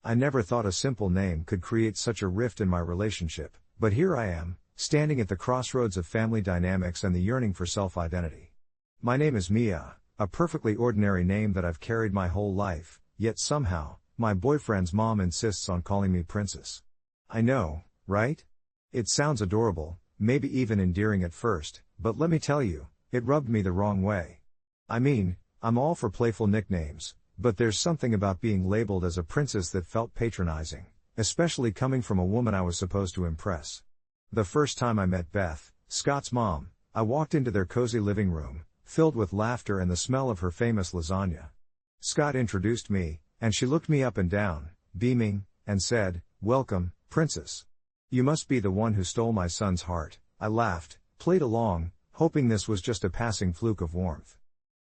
I never thought a simple name could create such a rift in my relationship, but here I am, standing at the crossroads of family dynamics and the yearning for self-identity. My name is Mia, a perfectly ordinary name that I've carried my whole life, yet somehow, my boyfriend's mom insists on calling me Princess. I know, right? It sounds adorable, maybe even endearing at first, but let me tell you, it rubbed me the wrong way. I mean, I'm all for playful nicknames, but there's something about being labeled as a princess that felt patronizing, especially coming from a woman I was supposed to impress. The first time I met Beth, Scott's mom, I walked into their cozy living room, filled with laughter and the smell of her famous lasagna. Scott introduced me, and she looked me up and down, beaming, and said, "Welcome, Princess. You must be the one who stole my son's heart." I laughed, played along, hoping this was just a passing fluke of warmth.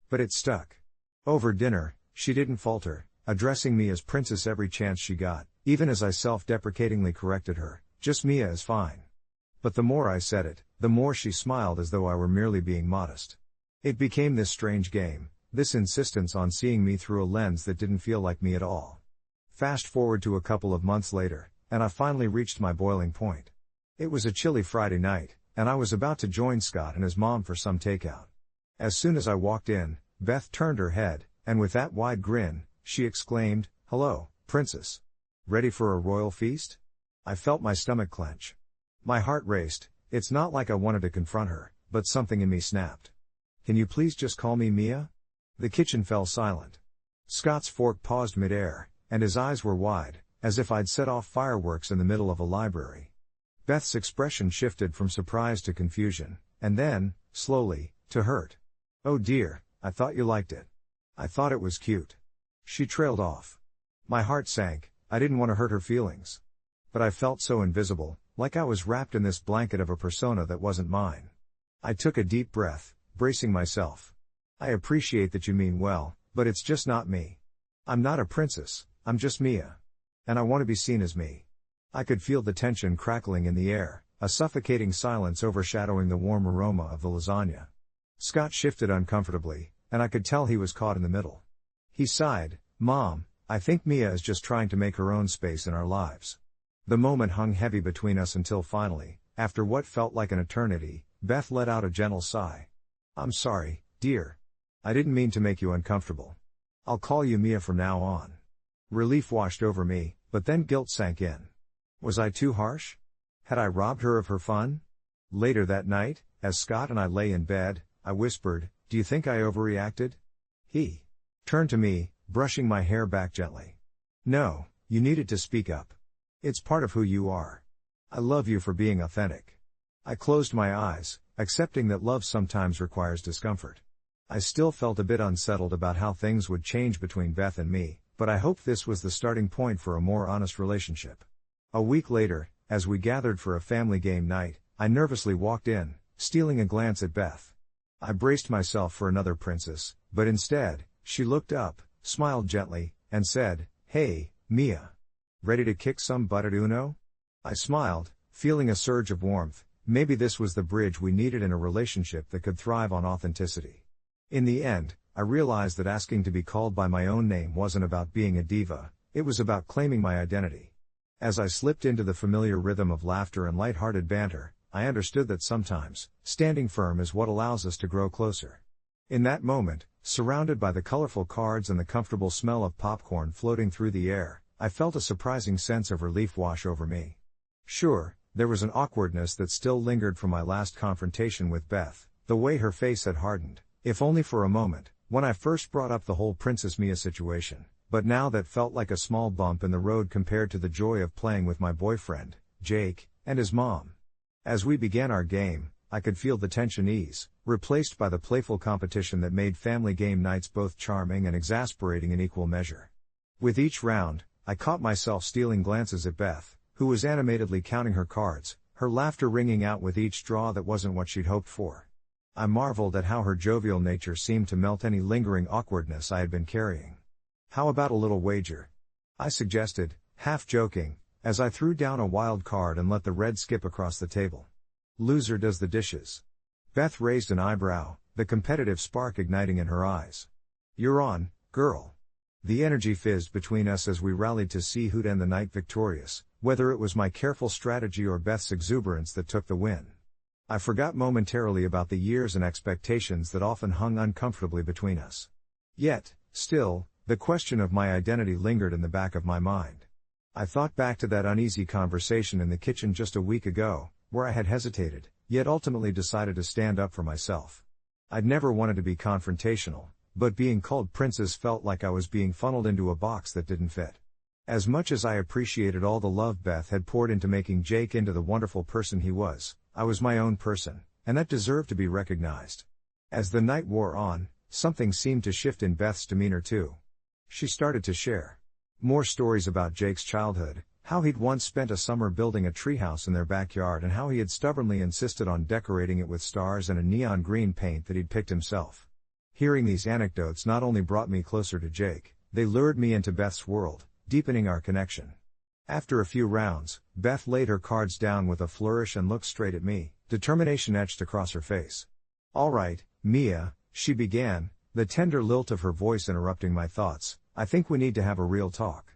But it stuck. Over dinner, she didn't falter, addressing me as Princess every chance she got, even as I self-deprecatingly corrected her, "Just Mia is fine." But the more I said it, the more she smiled as though I were merely being modest. It became this strange game, this insistence on seeing me through a lens that didn't feel like me at all. Fast forward to a couple of months later, and I finally reached my boiling point. It was a chilly Friday night, and I was about to join Scott and his mom for some takeout. As soon as I walked in, Beth turned her head, and with that wide grin, she exclaimed, "Hello, Princess. Ready for a royal feast?" I felt my stomach clench. My heart raced. It's not like I wanted to confront her, but something in me snapped. "Can you please just call me Mia?" The kitchen fell silent. Scott's fork paused mid-air, and his eyes were wide, as if I'd set off fireworks in the middle of a library. Beth's expression shifted from surprise to confusion, and then, slowly, to hurt. "Oh dear, I thought you liked it. I thought it was cute." She trailed off. My heart sank. I didn't want to hurt her feelings. But I felt so invisible, like I was wrapped in this blanket of a persona that wasn't mine. I took a deep breath, bracing myself. "I appreciate that you mean well, but it's just not me. I'm not a princess, I'm just Mia. And I want to be seen as me." I could feel the tension crackling in the air, a suffocating silence overshadowing the warm aroma of the lasagna. Scott shifted uncomfortably, and I could tell he was caught in the middle. He sighed, "Mom, I think Mia is just trying to make her own space in our lives." The moment hung heavy between us until finally, after what felt like an eternity, Beth let out a gentle sigh. "I'm sorry, dear. I didn't mean to make you uncomfortable. I'll call you Mia from now on." Relief washed over me, but then guilt sank in. Was I too harsh? Had I robbed her of her fun? Later that night, as Scott and I lay in bed, I whispered, "Do you think I overreacted?" He turned to me, brushing my hair back gently. "No, you needed to speak up. It's part of who you are. I love you for being authentic." I closed my eyes, accepting that love sometimes requires discomfort. I still felt a bit unsettled about how things would change between Beth and me, but I hoped this was the starting point for a more honest relationship. A week later, as we gathered for a family game night, I nervously walked in, stealing a glance at Beth. I braced myself for another princess, but instead, she looked up, smiled gently, and said, "Hey, Mia. Ready to kick some butt at Uno?" I smiled, feeling a surge of warmth. Maybe this was the bridge we needed in a relationship that could thrive on authenticity. In the end, I realized that asking to be called by my own name wasn't about being a diva, it was about claiming my identity. As I slipped into the familiar rhythm of laughter and light-hearted banter, I understood that sometimes, standing firm is what allows us to grow closer. In that moment, surrounded by the colorful cards and the comfortable smell of popcorn floating through the air, I felt a surprising sense of relief wash over me. Sure, there was an awkwardness that still lingered from my last confrontation with Beth, the way her face had hardened, if only for a moment, when I first brought up the whole Princess Mia situation, but now that felt like a small bump in the road compared to the joy of playing with my boyfriend, Jake, and his mom. As we began our game, I could feel the tension ease, replaced by the playful competition that made family game nights both charming and exasperating in equal measure. With each round, I caught myself stealing glances at Beth, who was animatedly counting her cards, her laughter ringing out with each draw that wasn't what she'd hoped for. I marveled at how her jovial nature seemed to melt any lingering awkwardness I had been carrying. "How about a little wager?" I suggested, half joking, as I threw down a wild card and let the red skip across the table. "Loser does the dishes." Beth raised an eyebrow, the competitive spark igniting in her eyes. "You're on, girl." The energy fizzed between us as we rallied to see who'd end the night victorious, whether it was my careful strategy or Beth's exuberance that took the win. I forgot momentarily about the years and expectations that often hung uncomfortably between us. Yet, still, the question of my identity lingered in the back of my mind. I thought back to that uneasy conversation in the kitchen just a week ago, where I had hesitated, yet ultimately decided to stand up for myself. I'd never wanted to be confrontational, but being called princess felt like I was being funneled into a box that didn't fit. As much as I appreciated all the love Beth had poured into making Jake into the wonderful person he was, I was my own person, and that deserved to be recognized. As the night wore on, something seemed to shift in Beth's demeanor too. She started to share more stories about Jake's childhood, how he'd once spent a summer building a treehouse in their backyard and how he had stubbornly insisted on decorating it with stars and a neon green paint that he'd picked himself. Hearing these anecdotes not only brought me closer to Jake, they lured me into Beth's world, deepening our connection. After a few rounds, Beth laid her cards down with a flourish and looked straight at me, determination etched across her face. "All right, Mia," she began, the tender lilt of her voice interrupting my thoughts, "I think we need to have a real talk."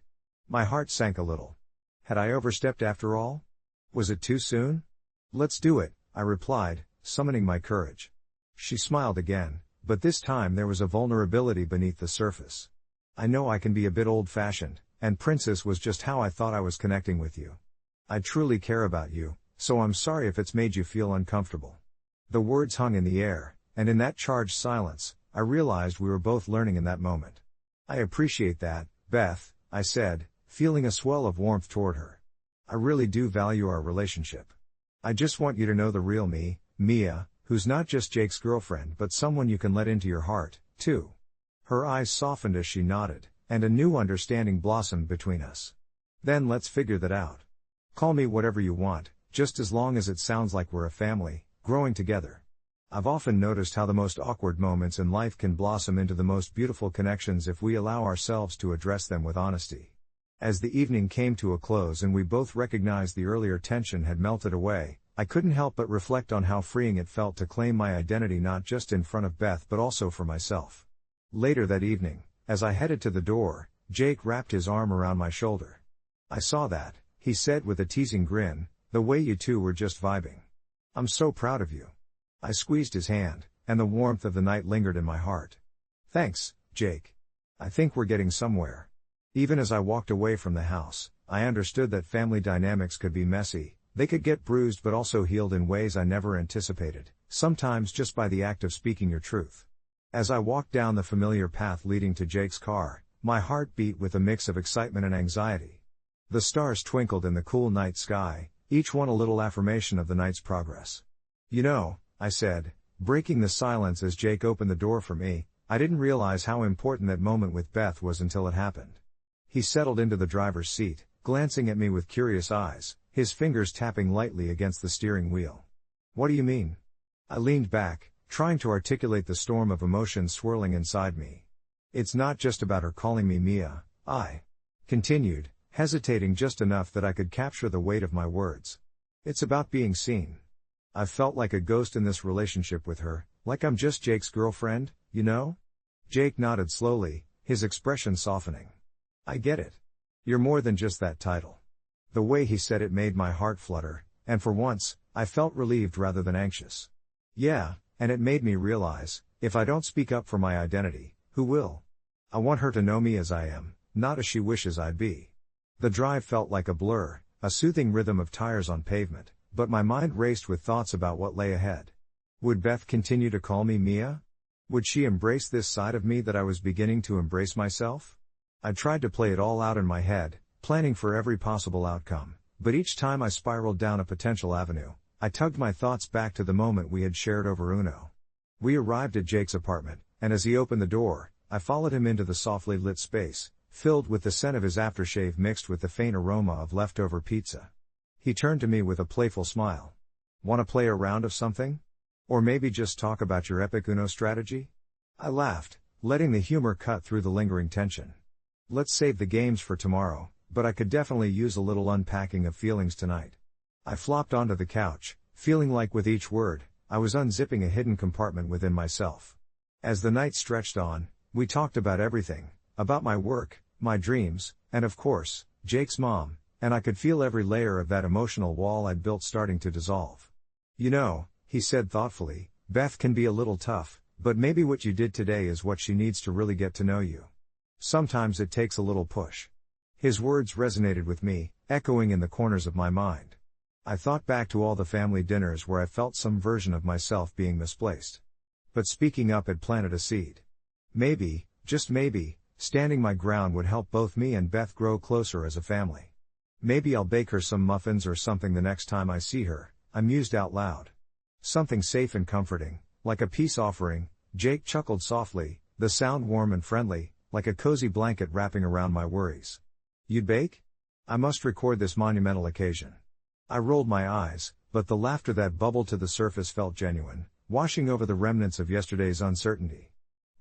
My heart sank a little. Had I overstepped after all? Was it too soon? "Let's do it," I replied, summoning my courage. She smiled again, but this time there was a vulnerability beneath the surface. "I know I can be a bit old-fashioned, and princess was just how I thought I was connecting with you. I truly care about you, so I'm sorry if it's made you feel uncomfortable." The words hung in the air, and in that charged silence, I realized we were both learning in that moment. "I appreciate that, Beth," I said, feeling a swell of warmth toward her. "I really do value our relationship. I just want you to know the real me, Mia, who's not just Jake's girlfriend but someone you can let into your heart, too." Her eyes softened as she nodded, and a new understanding blossomed between us. "Then let's figure that out. Call me whatever you want, just as long as it sounds like we're a family, growing together." I've often noticed how the most awkward moments in life can blossom into the most beautiful connections if we allow ourselves to address them with honesty. As the evening came to a close and we both recognized the earlier tension had melted away, I couldn't help but reflect on how freeing it felt to claim my identity not just in front of Beth but also for myself. Later that evening, as I headed to the door, Jake wrapped his arm around my shoulder. "I saw that," he said with a teasing grin, "the way you two were just vibing. I'm so proud of you." I squeezed his hand, and the warmth of the night lingered in my heart. "Thanks, Jake. I think we're getting somewhere." Even as I walked away from the house, I understood that family dynamics could be messy. They could get bruised but also healed in ways I never anticipated, sometimes just by the act of speaking your truth. As I walked down the familiar path leading to Jake's car, my heart beat with a mix of excitement and anxiety. The stars twinkled in the cool night sky, each one a little affirmation of the night's progress. "You know," I said, breaking the silence as Jake opened the door for me, "I didn't realize how important that moment with Beth was until it happened." He settled into the driver's seat, glancing at me with curious eyes, his fingers tapping lightly against the steering wheel. "What do you mean?" I leaned back, trying to articulate the storm of emotions swirling inside me. "It's not just about her calling me Mia," I continued, hesitating just enough that I could capture the weight of my words. "It's about being seen. I've felt like a ghost in this relationship with her, like I'm just Jake's girlfriend, you know?" Jake nodded slowly, his expression softening. "I get it. You're more than just that title." The way he said it made my heart flutter, and for once, I felt relieved rather than anxious. "Yeah, and it made me realize, if I don't speak up for my identity, who will? I want her to know me as I am, not as she wishes I'd be." The drive felt like a blur, a soothing rhythm of tires on pavement, but my mind raced with thoughts about what lay ahead. Would Beth continue to call me Mia? Would she embrace this side of me that I was beginning to embrace myself? I tried to play it all out in my head, planning for every possible outcome, but each time I spiraled down a potential avenue, I tugged my thoughts back to the moment we had shared over Uno. We arrived at Jake's apartment, and as he opened the door, I followed him into the softly lit space, filled with the scent of his aftershave mixed with the faint aroma of leftover pizza. He turned to me with a playful smile. "Want to play a round of something? Or maybe just talk about your epic Uno strategy?" I laughed, letting the humor cut through the lingering tension. "Let's save the games for tomorrow, but I could definitely use a little unpacking of feelings tonight." I flopped onto the couch, feeling like with each word, I was unzipping a hidden compartment within myself. As the night stretched on, we talked about everything, about my work, my dreams, and of course, Jake's mom, and I could feel every layer of that emotional wall I'd built starting to dissolve. "You know," he said thoughtfully, "Beth can be a little tough, but maybe what you did today is what she needs to really get to know you. Sometimes it takes a little push." His words resonated with me, echoing in the corners of my mind. I thought back to all the family dinners where I felt some version of myself being misplaced. But speaking up had planted a seed. Maybe, just maybe, standing my ground would help both me and Beth grow closer as a family. "Maybe I'll bake her some muffins or something the next time I see her," I mused out loud. "Something safe and comforting, like a peace offering," Jake chuckled softly, the sound warm and friendly, like a cozy blanket wrapping around my worries. "You'd bake? I must record this monumental occasion." I rolled my eyes, but the laughter that bubbled to the surface felt genuine, washing over the remnants of yesterday's uncertainty.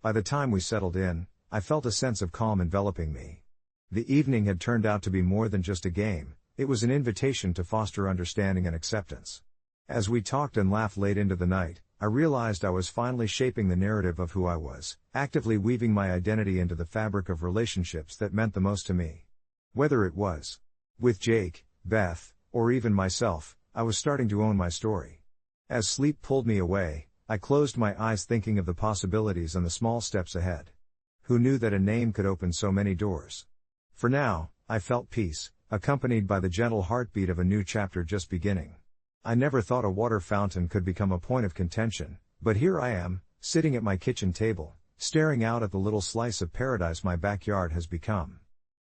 By the time we settled in, I felt a sense of calm enveloping me. The evening had turned out to be more than just a game, it was an invitation to foster understanding and acceptance. As we talked and laughed late into the night, I realized I was finally shaping the narrative of who I was, actively weaving my identity into the fabric of relationships that meant the most to me. Whether it was with Jake, Beth, or even myself, I was starting to own my story. As sleep pulled me away, I closed my eyes thinking of the possibilities and the small steps ahead. Who knew that a name could open so many doors? For now, I felt peace, accompanied by the gentle heartbeat of a new chapter just beginning. I never thought a water fountain could become a point of contention, but here I am, sitting at my kitchen table, staring out at the little slice of paradise my backyard has become.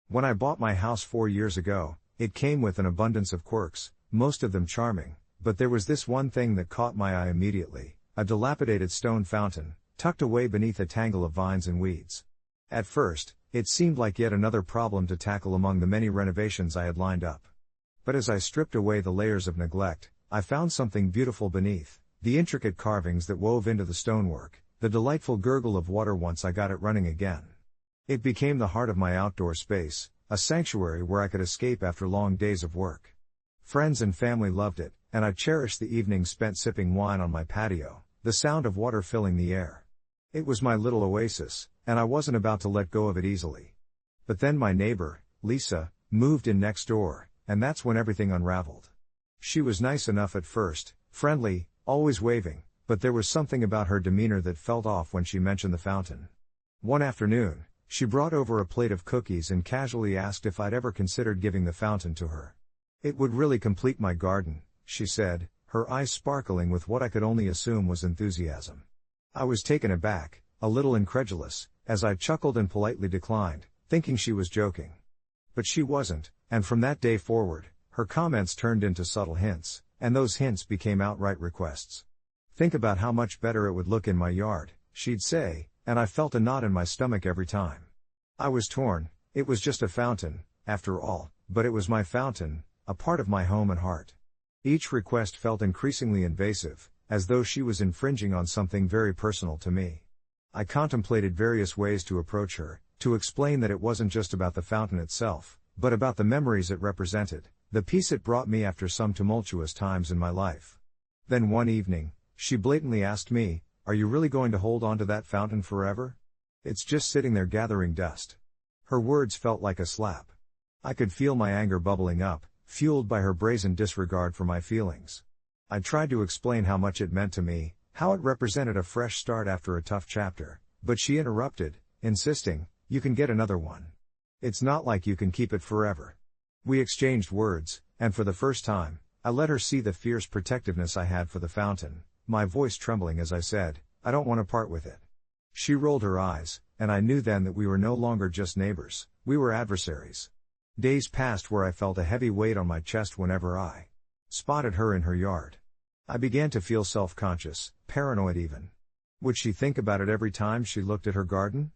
When I bought my house 4 years ago, it came with an abundance of quirks, most of them charming, but there was this one thing that caught my eye immediately: a dilapidated stone fountain, tucked away beneath a tangle of vines and weeds. At first, it seemed like yet another problem to tackle among the many renovations I had lined up. But as I stripped away the layers of neglect, I found something beautiful beneath: the intricate carvings that wove into the stonework, the delightful gurgle of water once I got it running again. It became the heart of my outdoor space, a sanctuary where I could escape after long days of work. Friends and family loved it, and I cherished the evenings spent sipping wine on my patio, the sound of water filling the air. It was my little oasis, and I wasn't about to let go of it easily. But then my neighbor, Lisa, moved in next door, and that's when everything unraveled. She was nice enough at first, friendly, always waving, but there was something about her demeanor that felt off when she mentioned the fountain. One afternoon, she brought over a plate of cookies and casually asked if I'd ever considered giving the fountain to her. "It would really complete my garden," she said, her eyes sparkling with what I could only assume was enthusiasm. I was taken aback, a little incredulous, as I chuckled and politely declined, thinking she was joking. But she wasn't, and from that day forward, her comments turned into subtle hints, and those hints became outright requests. "Think about how much better it would look in my yard," she'd say, and I felt a knot in my stomach every time. I was torn. It was just a fountain, after all, but it was my fountain, a part of my home and heart. Each request felt increasingly invasive, as though she was infringing on something very personal to me. I contemplated various ways to approach her, to explain that it wasn't just about the fountain itself, but about the memories it represented, the peace it brought me after some tumultuous times in my life. Then one evening, she blatantly asked me, "Are you really going to hold on to that fountain forever? It's just sitting there gathering dust." Her words felt like a slap. I could feel my anger bubbling up, fueled by her brazen disregard for my feelings. I tried to explain how much it meant to me, how it represented a fresh start after a tough chapter, but she interrupted, insisting, "You can get another one. It's not like you can keep it forever." We exchanged words, and for the first time, I let her see the fierce protectiveness I had for the fountain, my voice trembling as I said, "I don't want to part with it." She rolled her eyes, and I knew then that we were no longer just neighbors, we were adversaries. Days passed where I felt a heavy weight on my chest whenever I spotted her in her yard. I began to feel self-conscious, paranoid even. Would she think about it every time she looked at her garden?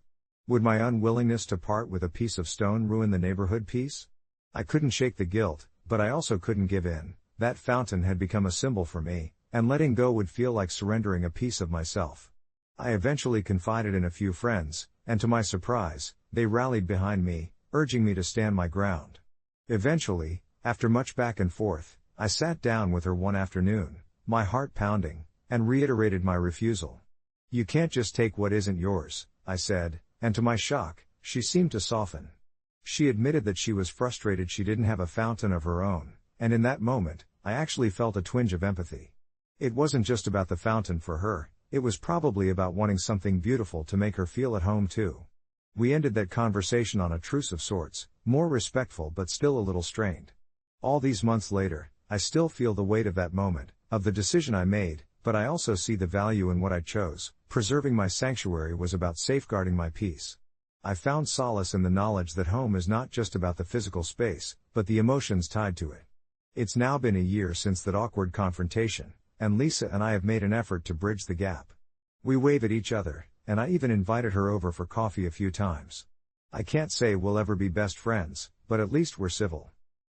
Would my unwillingness to part with a piece of stone ruin the neighborhood peace? I couldn't shake the guilt, but I also couldn't give in. That fountain had become a symbol for me, and letting go would feel like surrendering a piece of myself. I eventually confided in a few friends, and to my surprise, they rallied behind me, urging me to stand my ground. Eventually, after much back and forth, I sat down with her one afternoon, my heart pounding, and reiterated my refusal. "You can't just take what isn't yours," I said, and to my shock, she seemed to soften. She admitted that she was frustrated she didn't have a fountain of her own, and in that moment, I actually felt a twinge of empathy. It wasn't just about the fountain for her, it was probably about wanting something beautiful to make her feel at home too. We ended that conversation on a truce of sorts, more respectful but still a little strained. All these months later, I still feel the weight of that moment, of the decision I made, but I also see the value in what I chose. Preserving my sanctuary was about safeguarding my peace. I found solace in the knowledge that home is not just about the physical space, but the emotions tied to it. It's now been a year since that awkward confrontation, and Lisa and I have made an effort to bridge the gap. We wave at each other, and I even invited her over for coffee a few times. I can't say we'll ever be best friends, but at least we're civil.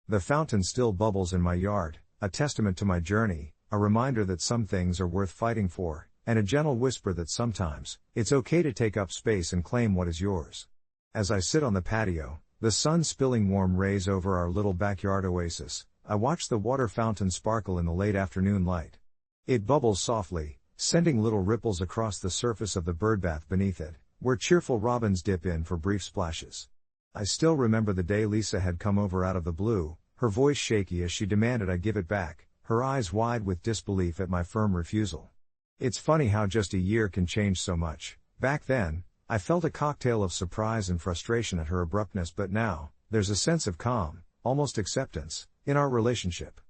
The fountain still bubbles in my yard, a testament to my journey, a reminder that some things are worth fighting for, and a gentle whisper that sometimes, it's okay to take up space and claim what is yours. As I sit on the patio, the sun spilling warm rays over our little backyard oasis, I watch the water fountain sparkle in the late afternoon light. It bubbles softly, sending little ripples across the surface of the birdbath beneath it, where cheerful robins dip in for brief splashes. I still remember the day Lisa had come over out of the blue, her voice shaky as she demanded I give it back, her eyes wide with disbelief at my firm refusal. It's funny how just a year can change so much. Back then, I felt a cocktail of surprise and frustration at her abruptness, but now, there's a sense of calm, almost acceptance, in our relationship.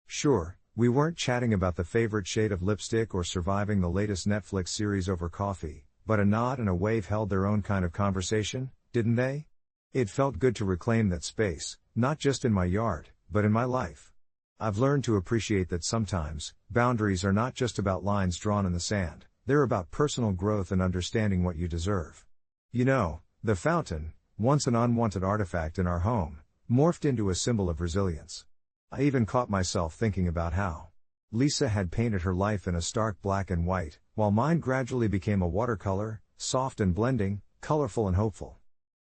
Sure, we weren't chatting about the favorite shade of lipstick or surviving the latest Netflix series over coffee, but a nod and a wave held their own kind of conversation, didn't they? It felt good to reclaim that space, not just in my yard, but in my life. I've learned to appreciate that sometimes, boundaries are not just about lines drawn in the sand, they're about personal growth and understanding what you deserve. You know, the fountain, once an unwanted artifact in our home, morphed into a symbol of resilience. I even caught myself thinking about how Lisa had painted her life in a stark black and white, while mine gradually became a watercolor, soft and blending, colorful and hopeful.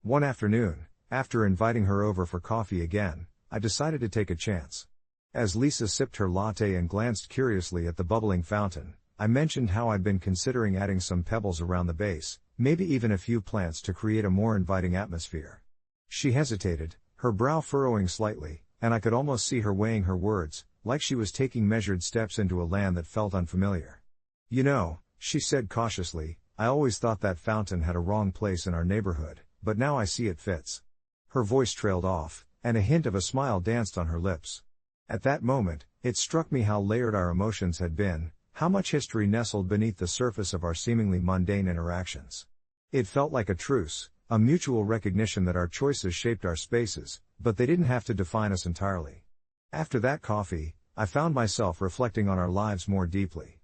One afternoon, after inviting her over for coffee again, I decided to take a chance. As Lisa sipped her latte and glanced curiously at the bubbling fountain, I mentioned how I'd been considering adding some pebbles around the base, maybe even a few plants to create a more inviting atmosphere. She hesitated, her brow furrowing slightly, and I could almost see her weighing her words, like she was taking measured steps into a land that felt unfamiliar. You know, she said cautiously, I always thought that fountain had a wrong place in our neighborhood, but now I see it fits. Her voice trailed off, and a hint of a smile danced on her lips. At that moment, it struck me how layered our emotions had been, how much history nestled beneath the surface of our seemingly mundane interactions. It felt like a truce, a mutual recognition that our choices shaped our spaces, but they didn't have to define us entirely. After that coffee, I found myself reflecting on our lives more deeply.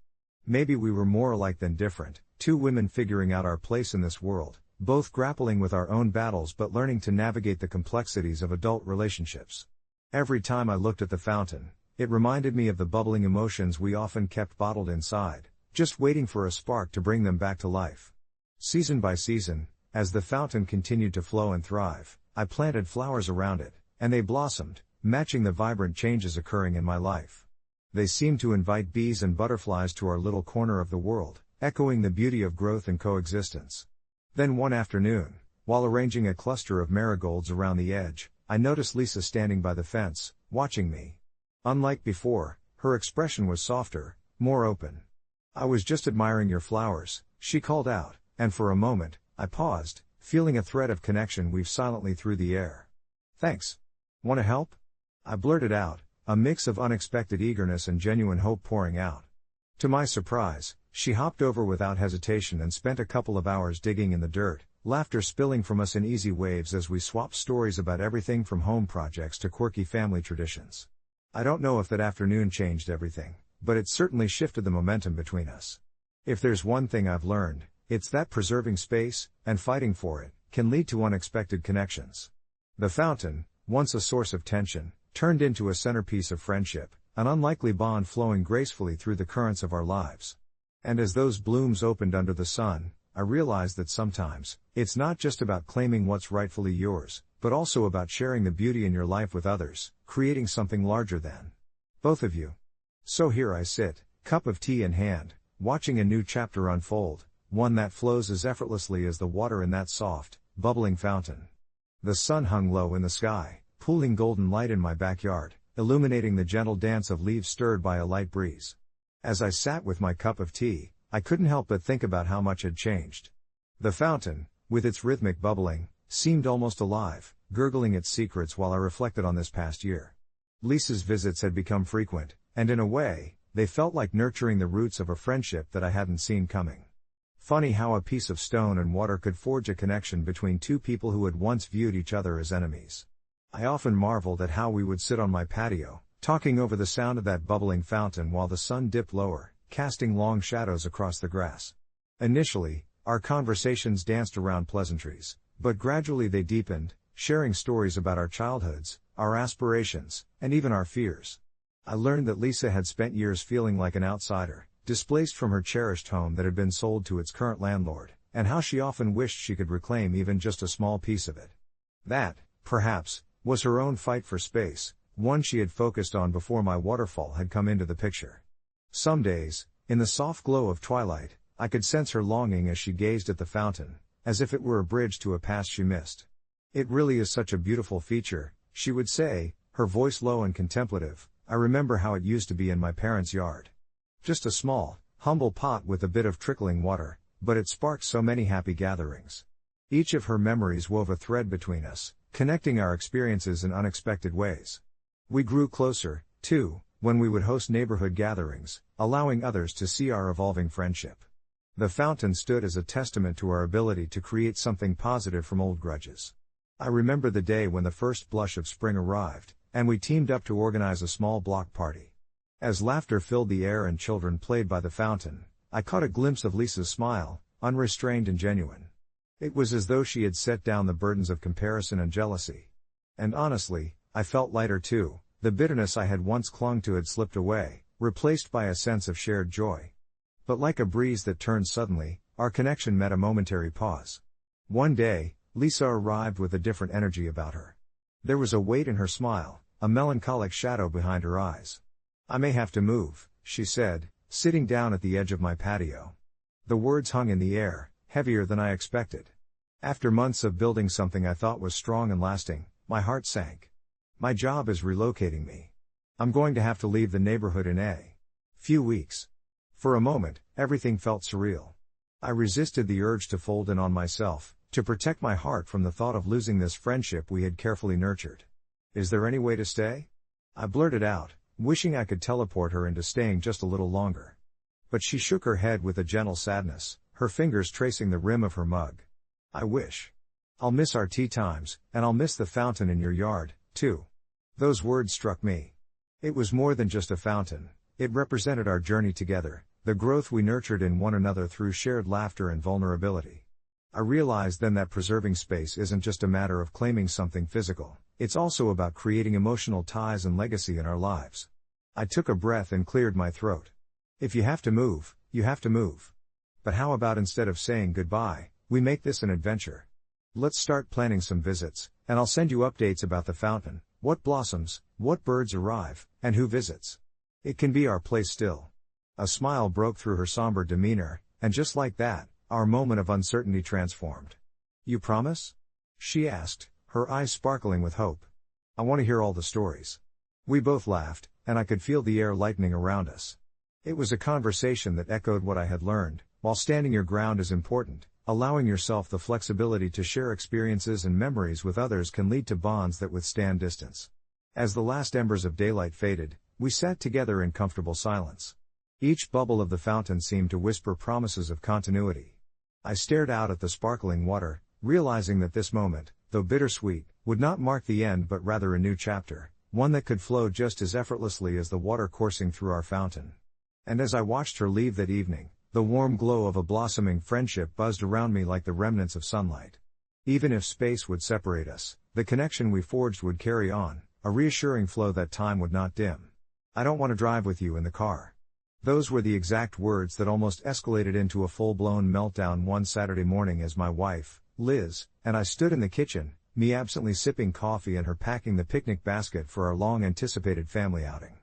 Maybe we were more alike than different, two women figuring out our place in this world, both grappling with our own battles but learning to navigate the complexities of adult relationships. Every time I looked at the fountain, it reminded me of the bubbling emotions we often kept bottled inside, just waiting for a spark to bring them back to life. Season by season, as the fountain continued to flow and thrive, I planted flowers around it, and they blossomed, matching the vibrant changes occurring in my life. They seemed to invite bees and butterflies to our little corner of the world, echoing the beauty of growth and coexistence. Then one afternoon, while arranging a cluster of marigolds around the edge, I noticed Lisa standing by the fence, watching me. Unlike before, her expression was softer, more open. I was just admiring your flowers, she called out, and for a moment, I paused, feeling a thread of connection weave silently through the air. Thanks. Want to help? I blurted out, a mix of unexpected eagerness and genuine hope pouring out. To my surprise, she hopped over without hesitation and spent a couple of hours digging in the dirt, laughter spilling from us in easy waves as we swapped stories about everything from home projects to quirky family traditions. I don't know if that afternoon changed everything, but it certainly shifted the momentum between us. If there's one thing I've learned, it's that preserving space, and fighting for it, can lead to unexpected connections. The fountain, once a source of tension, turned into a centerpiece of friendship, an unlikely bond flowing gracefully through the currents of our lives. And as those blooms opened under the sun, I realized that sometimes, it's not just about claiming what's rightfully yours, but also about sharing the beauty in your life with others, creating something larger than both of you. So here I sit, cup of tea in hand, watching a new chapter unfold, one that flows as effortlessly as the water in that soft, bubbling fountain. The sun hung low in the sky, pooling golden light in my backyard, illuminating the gentle dance of leaves stirred by a light breeze. As I sat with my cup of tea, I couldn't help but think about how much had changed. The fountain, with its rhythmic bubbling, seemed almost alive, gurgling its secrets while I reflected on this past year. Lisa's visits had become frequent, and in a way, they felt like nurturing the roots of a friendship that I hadn't seen coming. Funny how a piece of stone and water could forge a connection between two people who had once viewed each other as enemies. I often marveled at how we would sit on my patio, talking over the sound of that bubbling fountain while the sun dipped lower, casting long shadows across the grass. Initially, our conversations danced around pleasantries, but gradually they deepened, sharing stories about our childhoods, our aspirations, and even our fears. I learned that Lisa had spent years feeling like an outsider, displaced from her cherished home that had been sold to its current landlord, and how she often wished she could reclaim even just a small piece of it. That, perhaps, was her own fight for space, one she had focused on before my waterfall had come into the picture. Some days, in the soft glow of twilight, I could sense her longing as she gazed at the fountain, as if it were a bridge to a past she missed. "It really is such a beautiful feature," she would say, her voice low and contemplative. "I remember how it used to be in my parents' yard. Just a small, humble pot with a bit of trickling water, but it sparked so many happy gatherings." Each of her memories wove a thread between us, connecting our experiences in unexpected ways. We grew closer, too, when we would host neighborhood gatherings, allowing others to see our evolving friendship. The fountain stood as a testament to our ability to create something positive from old grudges. I remember the day when the first blush of spring arrived, and we teamed up to organize a small block party. As laughter filled the air and children played by the fountain, I caught a glimpse of Lisa's smile, unrestrained and genuine. It was as though she had set down the burdens of comparison and jealousy. And honestly, I felt lighter too. The bitterness I had once clung to had slipped away, replaced by a sense of shared joy. But like a breeze that turned suddenly, our connection met a momentary pause. One day, Lisa arrived with a different energy about her. There was a weight in her smile, a melancholic shadow behind her eyes. "I may have to move," she said, sitting down at the edge of my patio. The words hung in the air, heavier than I expected. After months of building something I thought was strong and lasting, my heart sank. "My job is relocating me. I'm going to have to leave the neighborhood in a few weeks." For a moment, everything felt surreal. I resisted the urge to fold in on myself, to protect my heart from the thought of losing this friendship we had carefully nurtured. "Is there any way to stay?" I blurted out, wishing I could teleport her into staying just a little longer. But she shook her head with a gentle sadness, her fingers tracing the rim of her mug. "I wish. I'll miss our tea times, and I'll miss the fountain in your yard, too." Those words struck me. It was more than just a fountain, it represented our journey together, the growth we nurtured in one another through shared laughter and vulnerability. I realized then that preserving space isn't just a matter of claiming something physical, it's also about creating emotional ties and legacy in our lives. I took a breath and cleared my throat. If you have to move, you have to move. But how about instead of saying goodbye, we make this an adventure? Let's start planning some visits, and I'll send you updates about the fountain, what blossoms, what birds arrive, and who visits. It can be our place still. A smile broke through her somber demeanor, and just like that, our moment of uncertainty transformed. "You promise?" she asked, her eyes sparkling with hope. "I want to hear all the stories." We both laughed, and I could feel the air lightening around us. It was a conversation that echoed what I had learned: while standing your ground is important, allowing yourself the flexibility to share experiences and memories with others can lead to bonds that withstand distance. As the last embers of daylight faded, we sat together in comfortable silence. Each bubble of the fountain seemed to whisper promises of continuity. I stared out at the sparkling water, realizing that this moment, though bittersweet, would not mark the end but rather a new chapter, one that could flow just as effortlessly as the water coursing through our fountain. And as I watched her leave that evening, the warm glow of a blossoming friendship buzzed around me like the remnants of sunlight. Even if space would separate us, the connection we forged would carry on, a reassuring flow that time would not dim. "I don't want to drive with you in the car." Those were the exact words that almost escalated into a full-blown meltdown one Saturday morning as my wife, Liz, and I stood in the kitchen, me absently sipping coffee and her packing the picnic basket for our long-anticipated family outing.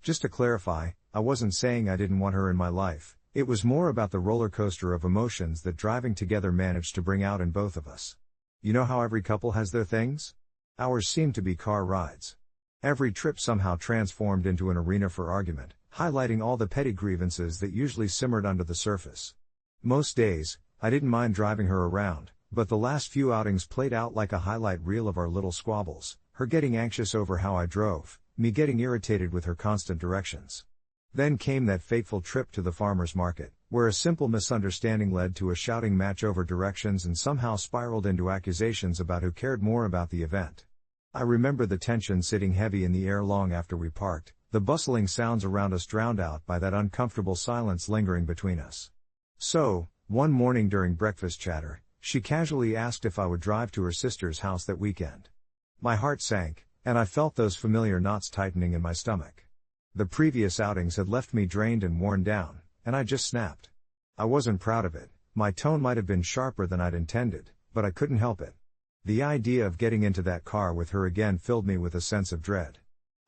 Just to clarify, I wasn't saying I didn't want her in my life, it was more about the roller coaster of emotions that driving together managed to bring out in both of us. You know how every couple has their things? Ours seemed to be car rides. Every trip somehow transformed into an arena for argument, highlighting all the petty grievances that usually simmered under the surface. Most days, I didn't mind driving her around, but the last few outings played out like a highlight reel of our little squabbles, her getting anxious over how I drove, me getting irritated with her constant directions. Then came that fateful trip to the farmer's market, where a simple misunderstanding led to a shouting match over directions and somehow spiraled into accusations about who cared more about the event. I remember the tension sitting heavy in the air long after we parked, the bustling sounds around us drowned out by that uncomfortable silence lingering between us. So, one morning during breakfast chatter, she casually asked if I would drive to her sister's house that weekend. My heart sank, and I felt those familiar knots tightening in my stomach. The previous outings had left me drained and worn down, and I just snapped. I wasn't proud of it, my tone might have been sharper than I'd intended, but I couldn't help it. The idea of getting into that car with her again filled me with a sense of dread.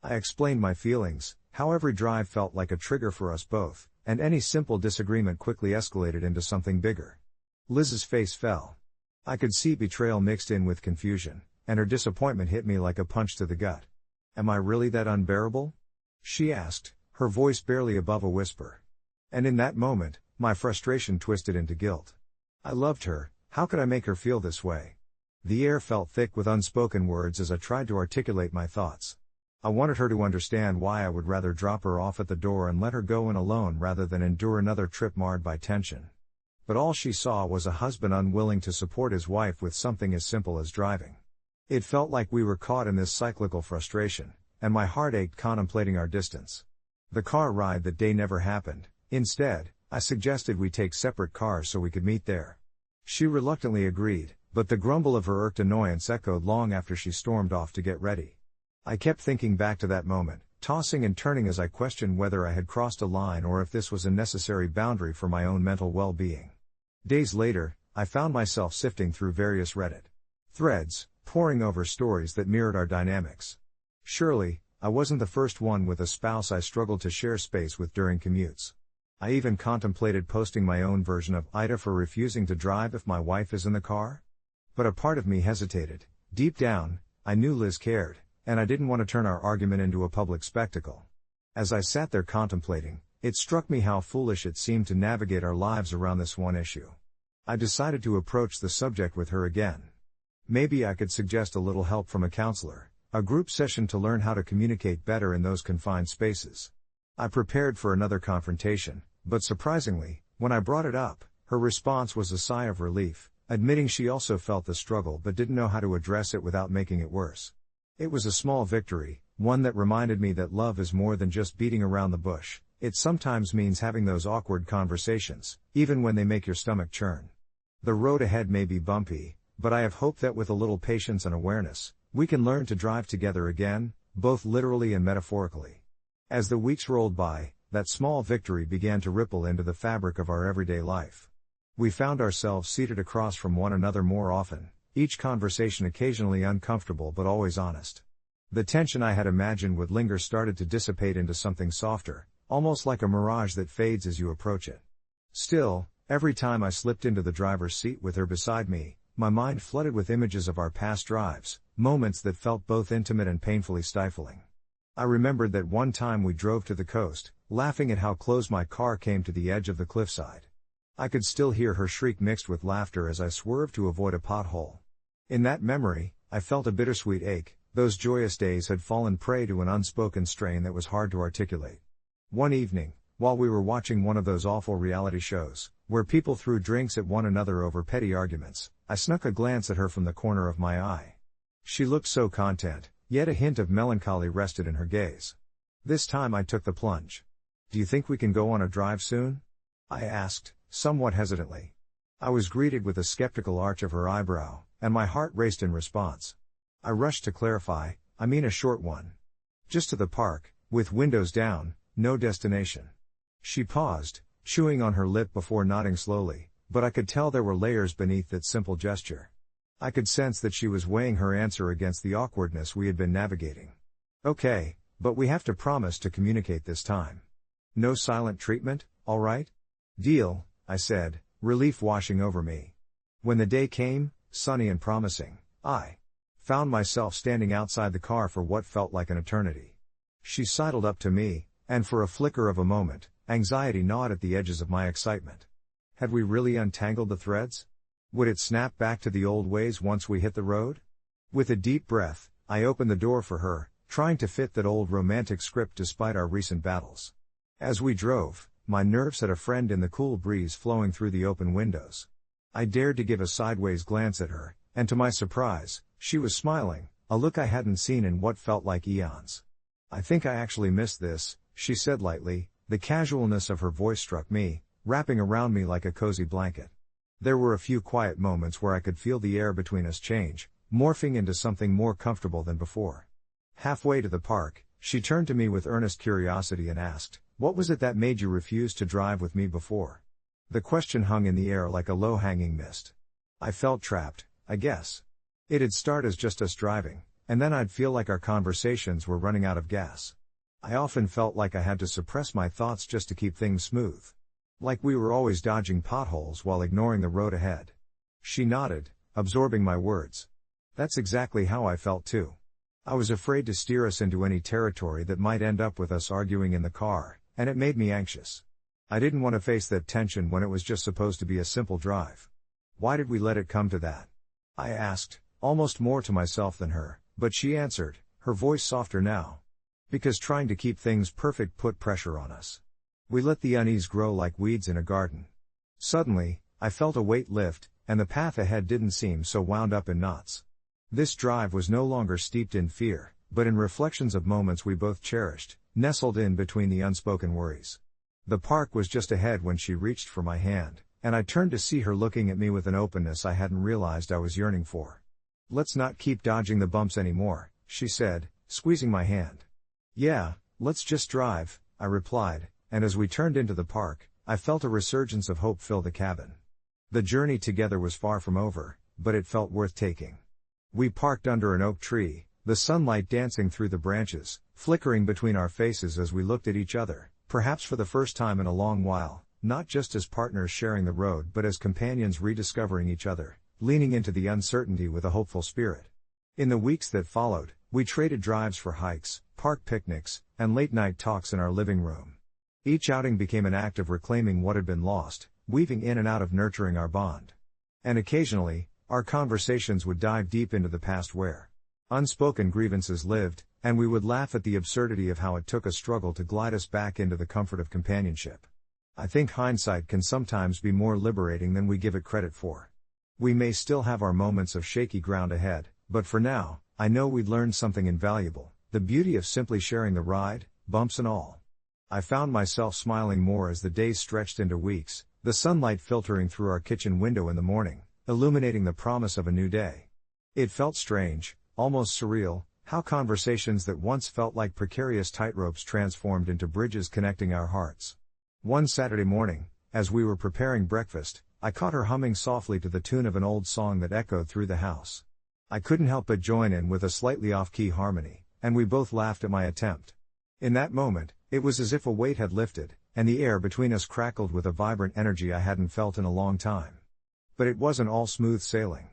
I explained my feelings, how every drive felt like a trigger for us both, and any simple disagreement quickly escalated into something bigger. Liz's face fell. I could see betrayal mixed in with confusion, and her disappointment hit me like a punch to the gut. Am I really that unbearable? She asked, her voice barely above a whisper. And in that moment, my frustration twisted into guilt. I loved her, how could I make her feel this way? The air felt thick with unspoken words as I tried to articulate my thoughts. I wanted her to understand why I would rather drop her off at the door and let her go in alone rather than endure another trip marred by tension. But all she saw was a husband unwilling to support his wife with something as simple as driving. It felt like we were caught in this cyclical frustration, and my heart ached contemplating our distance. The car ride that day never happened. Instead, I suggested we take separate cars so we could meet there. She reluctantly agreed, but the grumble of her irked annoyance echoed long after she stormed off to get ready. I kept thinking back to that moment, tossing and turning as I questioned whether I had crossed a line or if this was a necessary boundary for my own mental well-being. Days later, I found myself sifting through various Reddit threads, poring over stories that mirrored our dynamics. Surely, I wasn't the first one with a spouse I struggled to share space with during commutes. I even contemplated posting my own version of AITA for refusing to drive if my wife is in the car. But a part of me hesitated. Deep down, I knew Liz cared, and I didn't want to turn our argument into a public spectacle. As I sat there contemplating, it struck me how foolish it seemed to navigate our lives around this one issue. I decided to approach the subject with her again. Maybe I could suggest a little help from a counselor, a group session to learn how to communicate better in those confined spaces. I prepared for another confrontation, but surprisingly, when I brought it up, her response was a sigh of relief, admitting she also felt the struggle but didn't know how to address it without making it worse. It was a small victory, one that reminded me that love is more than just beating around the bush. It sometimes means having those awkward conversations, even when they make your stomach churn. The road ahead may be bumpy, but I have hope that with a little patience and awareness, we can learn to drive together again, both literally and metaphorically. As the weeks rolled by, that small victory began to ripple into the fabric of our everyday life. We found ourselves seated across from one another more often, each conversation occasionally uncomfortable but always honest. The tension I had imagined would linger started to dissipate into something softer, almost like a mirage that fades as you approach it. Still, every time I slipped into the driver's seat with her beside me, my mind flooded with images of our past drives, moments that felt both intimate and painfully stifling. I remembered that one time we drove to the coast, laughing at how close my car came to the edge of the cliffside. I could still hear her shriek mixed with laughter as I swerved to avoid a pothole. In that memory, I felt a bittersweet ache. Those joyous days had fallen prey to an unspoken strain that was hard to articulate. One evening, while we were watching one of those awful reality shows, where people threw drinks at one another over petty arguments, I snuck a glance at her from the corner of my eye. She looked so content, yet a hint of melancholy rested in her gaze. This time I took the plunge. "Do you think we can go on a drive soon?" I asked, somewhat hesitantly. I was greeted with a skeptical arch of her eyebrow, and my heart raced in response. I rushed to clarify, "I mean a short one. Just to the park, with windows down, no destination." She paused, chewing on her lip before nodding slowly, but I could tell there were layers beneath that simple gesture. I could sense that she was weighing her answer against the awkwardness we had been navigating. "Okay, but we have to promise to communicate this time. No silent treatment, all right?" "Deal," I said, relief washing over me. When the day came, sunny and promising. I found myself standing outside the car for what felt like an eternity. She sidled up to me, and for a flicker of a moment, anxiety gnawed at the edges of my excitement. Had we really untangled the threads? Would it snap back to the old ways once we hit the road? With a deep breath, I opened the door for her, trying to fit that old romantic script despite our recent battles. As we drove, my nerves had a friend in the cool breeze flowing through the open windows. I dared to give a sideways glance at her, and to my surprise, she was smiling, a look I hadn't seen in what felt like eons. "I think I actually missed this," she said lightly. The casualness of her voice struck me, wrapping around me like a cozy blanket. There were a few quiet moments where I could feel the air between us change, morphing into something more comfortable than before. Halfway to the park, she turned to me with earnest curiosity and asked, "What was it that made you refuse to drive with me before?" The question hung in the air like a low-hanging mist. I felt trapped, I guess. It'd start as just us driving, and then I'd feel like our conversations were running out of gas. I often felt like I had to suppress my thoughts just to keep things smooth. Like we were always dodging potholes while ignoring the road ahead. She nodded, absorbing my words. That's exactly how I felt too. I was afraid to steer us into any territory that might end up with us arguing in the car, and it made me anxious. I didn't want to face that tension when it was just supposed to be a simple drive. Why did we let it come to that? I asked, almost more to myself than her, but she answered, her voice softer now. Because trying to keep things perfect put pressure on us. We let the unease grow like weeds in a garden. Suddenly, I felt a weight lift, and the path ahead didn't seem so wound up in knots. This drive was no longer steeped in fear, but in reflections of moments we both cherished, nestled in between the unspoken worries. The park was just ahead when she reached for my hand, and I turned to see her looking at me with an openness I hadn't realized I was yearning for. "Let's not keep dodging the bumps anymore," she said, squeezing my hand. "Yeah, let's just drive," I replied, and as we turned into the park, I felt a resurgence of hope fill the cabin. The journey together was far from over, but it felt worth taking. We parked under an oak tree, the sunlight dancing through the branches, flickering between our faces as we looked at each other, perhaps for the first time in a long while, not just as partners sharing the road but as companions rediscovering each other, leaning into the uncertainty with a hopeful spirit. In the weeks that followed, we traded drives for hikes, park picnics, and late-night talks in our living room. Each outing became an act of reclaiming what had been lost, weaving in and out of nurturing our bond. And occasionally, our conversations would dive deep into the past where unspoken grievances lived, and we would laugh at the absurdity of how it took a struggle to glide us back into the comfort of companionship. I think hindsight can sometimes be more liberating than we give it credit for. We may still have our moments of shaky ground ahead, but for now, I know we'd learned something invaluable, the beauty of simply sharing the ride, bumps and all. I found myself smiling more as the days stretched into weeks, the sunlight filtering through our kitchen window in the morning, illuminating the promise of a new day. It felt strange, almost surreal, how conversations that once felt like precarious tightropes transformed into bridges connecting our hearts. One Saturday morning, as we were preparing breakfast, I caught her humming softly to the tune of an old song that echoed through the house. I couldn't help but join in with a slightly off-key harmony, and we both laughed at my attempt. In that moment, it was as if a weight had lifted, and the air between us crackled with a vibrant energy I hadn't felt in a long time. But it wasn't all smooth sailing.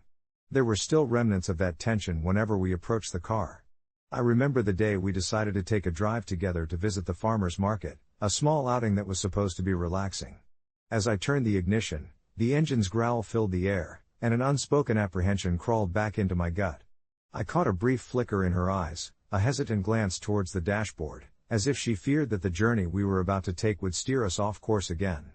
There were still remnants of that tension whenever we approached the car. I remember the day we decided to take a drive together to visit the farmer's market, a small outing that was supposed to be relaxing. As I turned the ignition, the engine's growl filled the air, and an unspoken apprehension crawled back into my gut. I caught a brief flicker in her eyes, a hesitant glance towards the dashboard, as if she feared that the journey we were about to take would steer us off course again.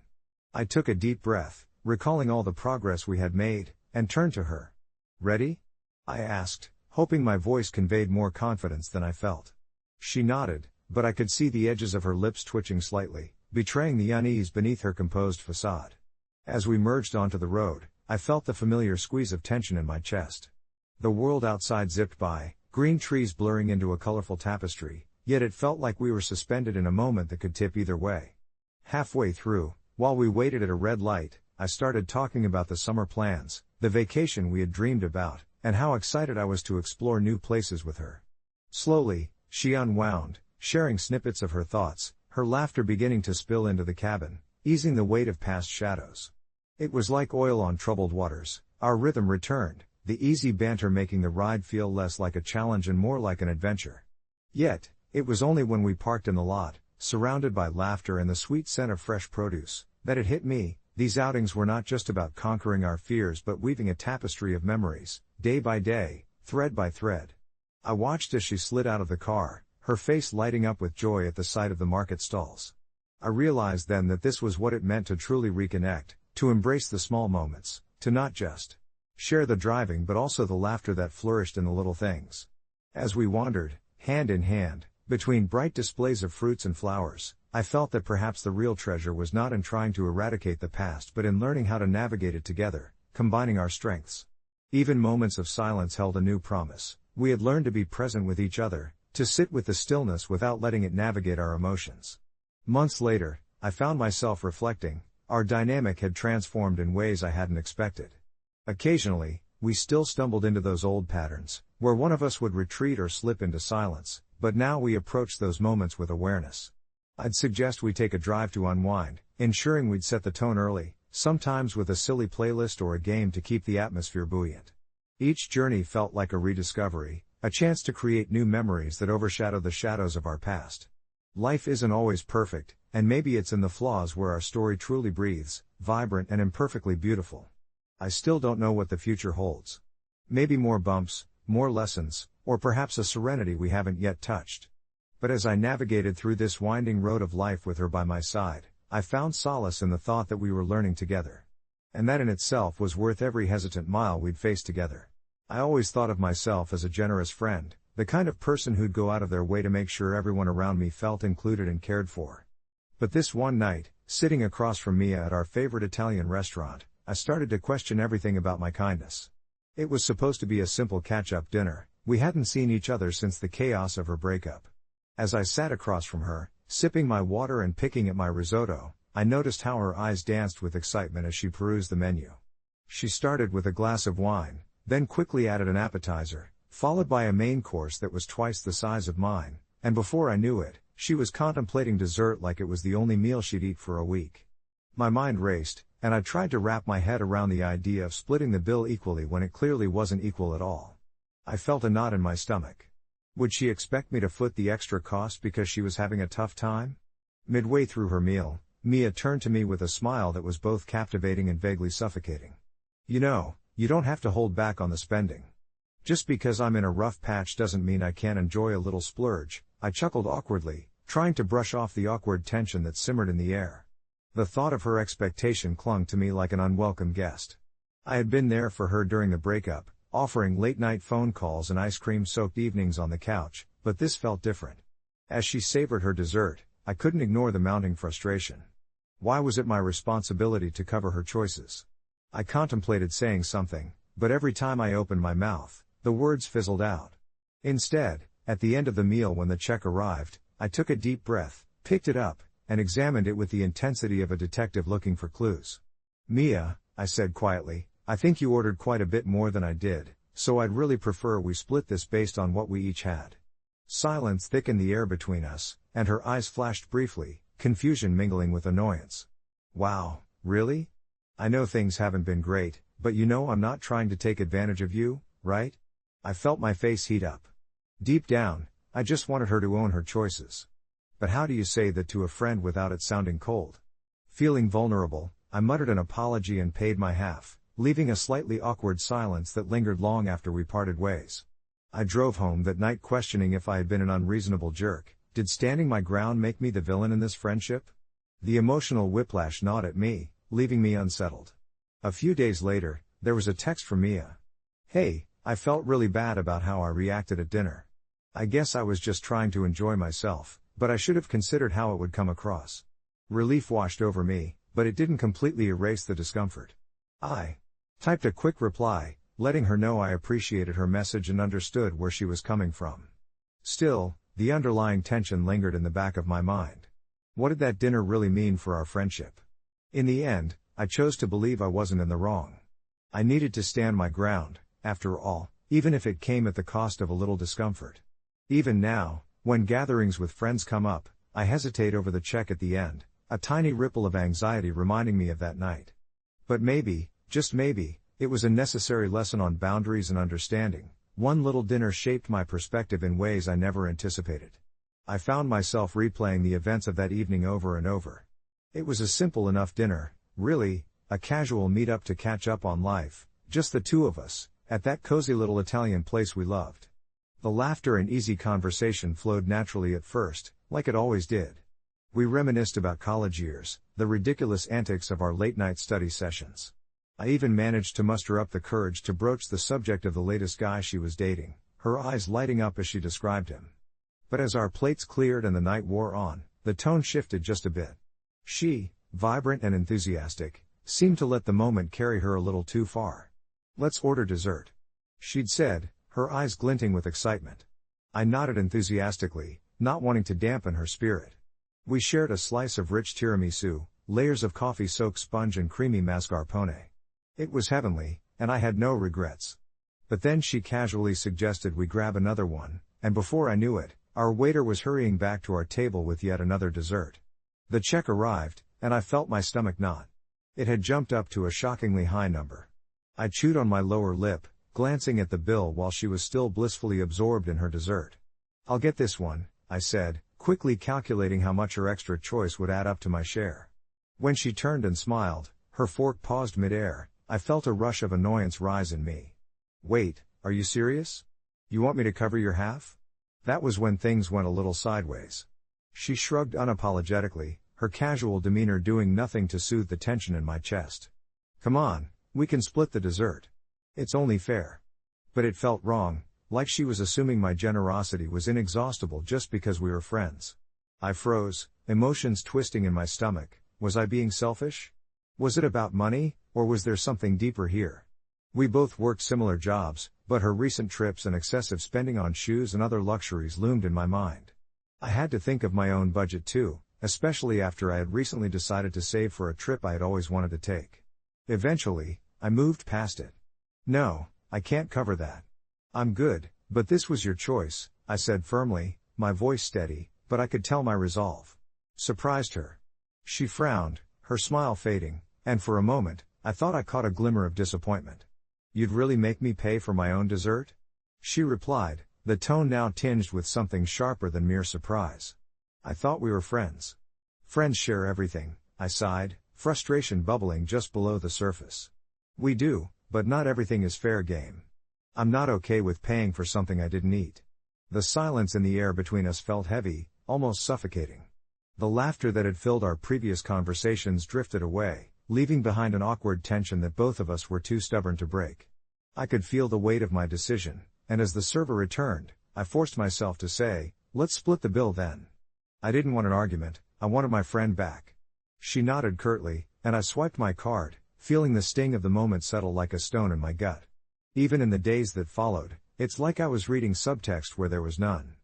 I took a deep breath, recalling all the progress we had made, and turned to her. "Ready?" I asked, hoping my voice conveyed more confidence than I felt. She nodded, but I could see the edges of her lips twitching slightly, betraying the unease beneath her composed facade. As we merged onto the road, I felt the familiar squeeze of tension in my chest. The world outside zipped by, green trees blurring into a colorful tapestry, yet it felt like we were suspended in a moment that could tip either way. Halfway through, while we waited at a red light, I started talking about the summer plans, the vacation we had dreamed about, and how excited I was to explore new places with her. Slowly, she unwound, sharing snippets of her thoughts, her laughter beginning to spill into the cabin, easing the weight of past shadows. It was like oil on troubled waters, our rhythm returned, the easy banter making the ride feel less like a challenge and more like an adventure. Yet, it was only when we parked in the lot, surrounded by laughter and the sweet scent of fresh produce, that it hit me. These outings were not just about conquering our fears but weaving a tapestry of memories, day by day, thread by thread. I watched as she slid out of the car, her face lighting up with joy at the sight of the market stalls. I realized then that this was what it meant to truly reconnect, to embrace the small moments, to not just share the driving but also the laughter that flourished in the little things. As we wandered, hand in hand, between bright displays of fruits and flowers, I felt that perhaps the real treasure was not in trying to eradicate the past but in learning how to navigate it together, combining our strengths. Even moments of silence held a new promise. We had learned to be present with each other, to sit with the stillness without letting it navigate our emotions. Months later, I found myself reflecting, our dynamic had transformed in ways I hadn't expected. Occasionally, we still stumbled into those old patterns, where one of us would retreat or slip into silence, but now we approached those moments with awareness. I'd suggest we take a drive to unwind, ensuring we'd set the tone early, sometimes with a silly playlist or a game to keep the atmosphere buoyant. Each journey felt like a rediscovery, a chance to create new memories that overshadow the shadows of our past. Life isn't always perfect, and maybe it's in the flaws where our story truly breathes, vibrant and imperfectly beautiful. I still don't know what the future holds. Maybe more bumps, more lessons, or perhaps a serenity we haven't yet touched. But as I navigated through this winding road of life with her by my side, I found solace in the thought that we were learning together. And that in itself was worth every hesitant mile we'd faced together. I always thought of myself as a generous friend, the kind of person who'd go out of their way to make sure everyone around me felt included and cared for. But this one night, sitting across from Mia at our favorite Italian restaurant, I started to question everything about my kindness. It was supposed to be a simple catch-up dinner. We hadn't seen each other since the chaos of her breakup. As I sat across from her, sipping my water and picking at my risotto, I noticed how her eyes danced with excitement as she perused the menu. She started with a glass of wine, then quickly added an appetizer, followed by a main course that was twice the size of mine, and before I knew it, she was contemplating dessert like it was the only meal she'd eat for a week. My mind raced, and I tried to wrap my head around the idea of splitting the bill equally when it clearly wasn't equal at all. I felt a knot in my stomach. Would she expect me to foot the extra cost because she was having a tough time? Midway through her meal, Mia turned to me with a smile that was both captivating and vaguely suffocating. You know, you don't have to hold back on the spending. Just because I'm in a rough patch doesn't mean I can't enjoy a little splurge, I chuckled awkwardly, trying to brush off the awkward tension that simmered in the air. The thought of her expectation clung to me like an unwelcome guest. I had been there for her during the breakup, offering late-night phone calls and ice-cream-soaked evenings on the couch, but this felt different. As she savored her dessert, I couldn't ignore the mounting frustration. Why was it my responsibility to cover her choices? I contemplated saying something, but every time I opened my mouth, the words fizzled out. Instead, at the end of the meal when the check arrived, I took a deep breath, picked it up, and examined it with the intensity of a detective looking for clues. Mia, I said quietly, I think you ordered quite a bit more than I did, so I'd really prefer we split this based on what we each had. Silence thickened the air between us, and her eyes flashed briefly, confusion mingling with annoyance. Wow, really? I know things haven't been great, but you know I'm not trying to take advantage of you, right? I felt my face heat up. Deep down, I just wanted her to own her choices. But how do you say that to a friend without it sounding cold? Feeling vulnerable, I muttered an apology and paid my half, leaving a slightly awkward silence that lingered long after we parted ways. I drove home that night questioning if I had been an unreasonable jerk. Did standing my ground make me the villain in this friendship? The emotional whiplash gnawed at me, leaving me unsettled. A few days later, there was a text from Mia. Hey, I felt really bad about how I reacted at dinner. I guess I was just trying to enjoy myself, but I should have considered how it would come across. Relief washed over me, but it didn't completely erase the discomfort. I typed a quick reply, letting her know I appreciated her message and understood where she was coming from. Still, the underlying tension lingered in the back of my mind. What did that dinner really mean for our friendship? In the end, I chose to believe I wasn't in the wrong. I needed to stand my ground, after all, even if it came at the cost of a little discomfort. Even now, when gatherings with friends come up, I hesitate over the check at the end, a tiny ripple of anxiety reminding me of that night. But maybe, just maybe, It was a necessary lesson on boundaries and understanding. One little dinner shaped my perspective in ways I never anticipated. I found myself replaying the events of that evening over and over. It was a simple enough dinner, really, a casual meet-up to catch up on life, just the two of us, at that cozy little Italian place we loved. The laughter and easy conversation flowed naturally at first, like it always did. We reminisced about college years, the ridiculous antics of our late-night study sessions. I even managed to muster up the courage to broach the subject of the latest guy she was dating, her eyes lighting up as she described him. But as our plates cleared and the night wore on, the tone shifted just a bit. She, vibrant and enthusiastic, seemed to let the moment carry her a little too far. "Let's order dessert," she'd said, her eyes glinting with excitement. I nodded enthusiastically, not wanting to dampen her spirit. We shared a slice of rich tiramisu, layers of coffee-soaked sponge and creamy mascarpone. It was heavenly, and I had no regrets. But then she casually suggested we grab another one, and before I knew it, our waiter was hurrying back to our table with yet another dessert. The check arrived, and I felt my stomach knot. It had jumped up to a shockingly high number. I chewed on my lower lip, glancing at the bill while she was still blissfully absorbed in her dessert. "I'll get this one," I said, quickly calculating how much her extra choice would add up to my share. When she turned and smiled, her fork paused mid-air, I felt a rush of annoyance rise in me. "Wait, are you serious? You want me to cover your half?" That was when things went a little sideways. She shrugged unapologetically, her casual demeanor doing nothing to soothe the tension in my chest. "Come on, we can split the dessert. It's only fair." But it felt wrong, like she was assuming my generosity was inexhaustible just because we were friends. I froze, emotions twisting in my stomach. Was I being selfish? Was it about money, or was there something deeper here? We both worked similar jobs, but her recent trips and excessive spending on shoes and other luxuries loomed in my mind. I had to think of my own budget too, especially after I had recently decided to save for a trip I had always wanted to take. Eventually, I moved past it. "No, I can't cover that. I'm good, but this was your choice," I said firmly, my voice steady, but I could tell my resolve surprised her. She frowned, her smile fading, and for a moment, I thought I caught a glimmer of disappointment. "You'd really make me pay for my own dessert?" she replied, the tone now tinged with something sharper than mere surprise. "I thought we were friends." "Friends share everything," I sighed, frustration bubbling just below the surface. "We do, but not everything is fair game. I'm not okay with paying for something I didn't eat." The silence in the air between us felt heavy, almost suffocating. The laughter that had filled our previous conversations drifted away, leaving behind an awkward tension that both of us were too stubborn to break. I could feel the weight of my decision, and as the server returned, I forced myself to say, "Let's split the bill then." I didn't want an argument, I wanted my friend back. She nodded curtly, and I swiped my card, feeling the sting of the moment settle like a stone in my gut. Even in the days that followed, it's like I was reading subtext where there was none.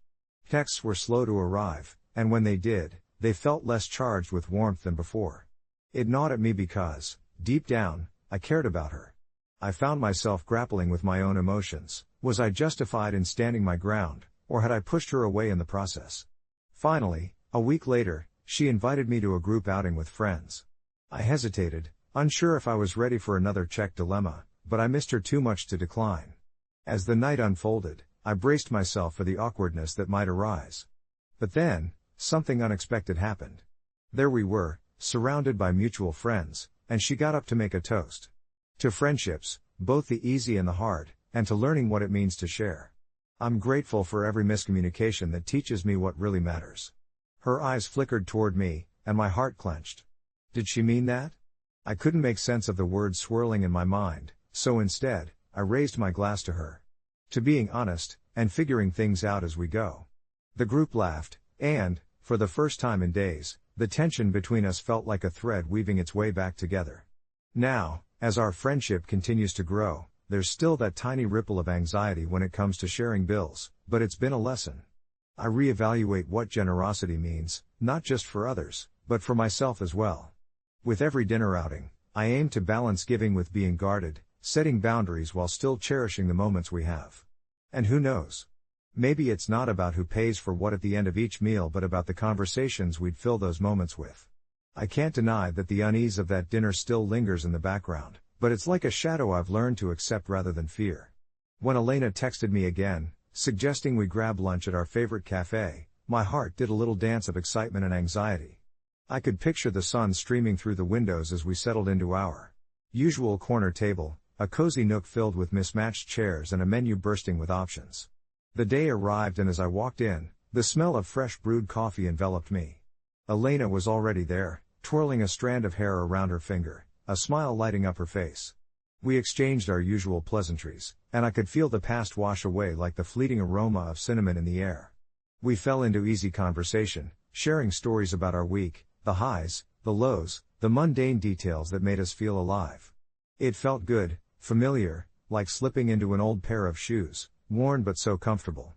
Texts were slow to arrive, and when they did, they felt less charged with warmth than before. It gnawed at me because, deep down, I cared about her. I found myself grappling with my own emotions. Was I justified in standing my ground, or had I pushed her away in the process? Finally, a week later, she invited me to a group outing with friends. I hesitated, unsure if I was ready for another check dilemma, but I missed her too much to decline. As the night unfolded, I braced myself for the awkwardness that might arise. But then, something unexpected happened. There we were, surrounded by mutual friends, and she got up to make a toast. To friendships, both the easy and the hard, and to learning what it means to share. "I'm grateful for every miscommunication that teaches me what really matters." Her eyes flickered toward me, and my heart clenched. Did she mean that? I couldn't make sense of the words swirling in my mind, so instead, I raised my glass to her. To being honest, and figuring things out as we go. The group laughed, and, for the first time in days, the tension between us felt like a thread weaving its way back together. Now, as our friendship continues to grow, there's still that tiny ripple of anxiety when it comes to sharing bills, but it's been a lesson. I reevaluate what generosity means, not just for others, but for myself as well. With every dinner outing, I aim to balance giving with being guarded, setting boundaries while still cherishing the moments we have. And who knows? Maybe it's not about who pays for what at the end of each meal but about the conversations we'd fill those moments with. I can't deny that the unease of that dinner still lingers in the background, But it's like a shadow I've learned to accept rather than fear. When Elena texted me again, suggesting we grab lunch at our favorite cafe, my heart did a little dance of excitement and anxiety. I could picture the sun streaming through the windows as we settled into our usual corner table, a cozy nook filled with mismatched chairs and a menu bursting with options. The day arrived, and as I walked in, the smell of fresh brewed coffee enveloped me. Elena was already there, twirling a strand of hair around her finger, a smile lighting up her face. We exchanged our usual pleasantries, and I could feel the past wash away like the fleeting aroma of cinnamon in the air. We fell into easy conversation, sharing stories about our week, the highs, the lows, the mundane details that made us feel alive. It felt good, familiar, like slipping into an old pair of shoes, worn but so comfortable.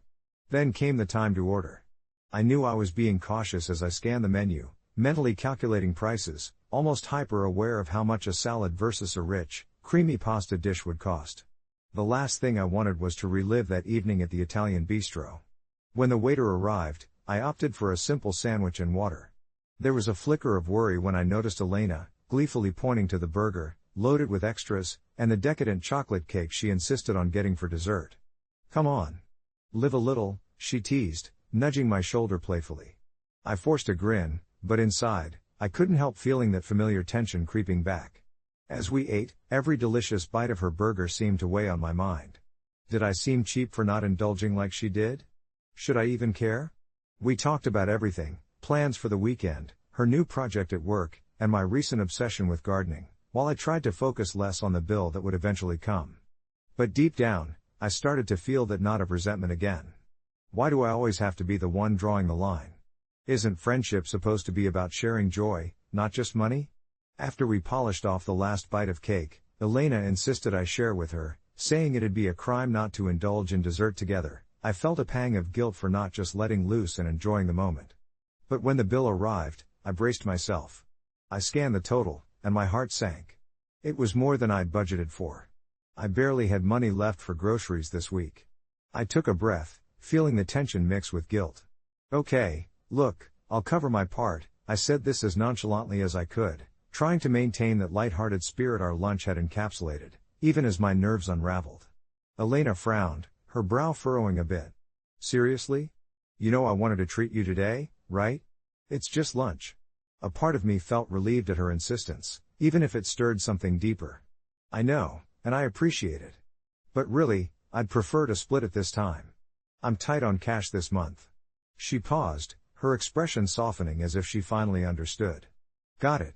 Then came the time to order. I knew I was being cautious as I scanned the menu, mentally calculating prices, almost hyper-aware of how much a salad versus a rich, creamy pasta dish would cost. The last thing I wanted was to relive that evening at the Italian bistro. When the waiter arrived, I opted for a simple sandwich and water. There was a flicker of worry when I noticed Elena, gleefully pointing to the burger, loaded with extras, and the decadent chocolate cake she insisted on getting for dessert. "Come on. Live a little," she teased, nudging my shoulder playfully. I forced a grin, but inside, I couldn't help feeling that familiar tension creeping back. As we ate, every delicious bite of her burger seemed to weigh on my mind. Did I seem cheap for not indulging like she did? Should I even care? We talked about everything, plans for the weekend, her new project at work, and my recent obsession with gardening, while I tried to focus less on the bill that would eventually come. But deep down, I started to feel that knot of resentment again. Why do I always have to be the one drawing the line? Isn't friendship supposed to be about sharing joy, not just money? After we polished off the last bite of cake, Elena insisted I share with her, saying it'd be a crime not to indulge in dessert together. I felt a pang of guilt for not just letting loose and enjoying the moment. But when the bill arrived, I braced myself. I scanned the total, and my heart sank. It was more than I'd budgeted for. I barely had money left for groceries this week. I took a breath, feeling the tension mix with guilt. "Okay, look, I'll cover my part," I said this as nonchalantly as I could, trying to maintain that light-hearted spirit our lunch had encapsulated, even as my nerves unraveled. Elena frowned, her brow furrowing a bit. "Seriously? You know I wanted to treat you today, right? It's just lunch." A part of me felt relieved at her insistence, even if it stirred something deeper. "I know, and I appreciate it. But really, I'd prefer to split it this time. I'm tight on cash this month." She paused, her expression softening as if she finally understood. "Got it.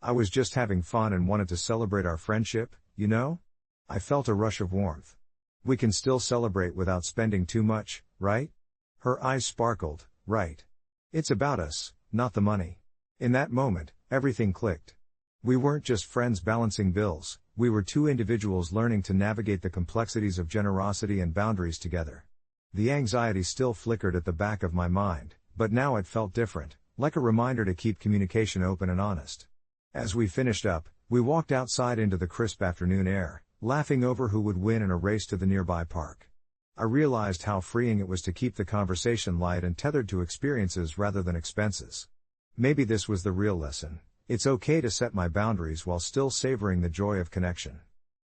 I was just having fun and wanted to celebrate our friendship, you know?" I felt a rush of warmth. "We can still celebrate without spending too much, right?" Her eyes sparkled. "Right. It's about us, not the money." In that moment, everything clicked. We weren't just friends balancing bills, we were two individuals learning to navigate the complexities of generosity and boundaries together. The anxiety still flickered at the back of my mind, but now it felt different, like a reminder to keep communication open and honest. As we finished up, we walked outside into the crisp afternoon air, laughing over who would win in a race to the nearby park. I realized how freeing it was to keep the conversation light and tethered to experiences rather than expenses. Maybe this was the real lesson. It's okay to set my boundaries while still savoring the joy of connection.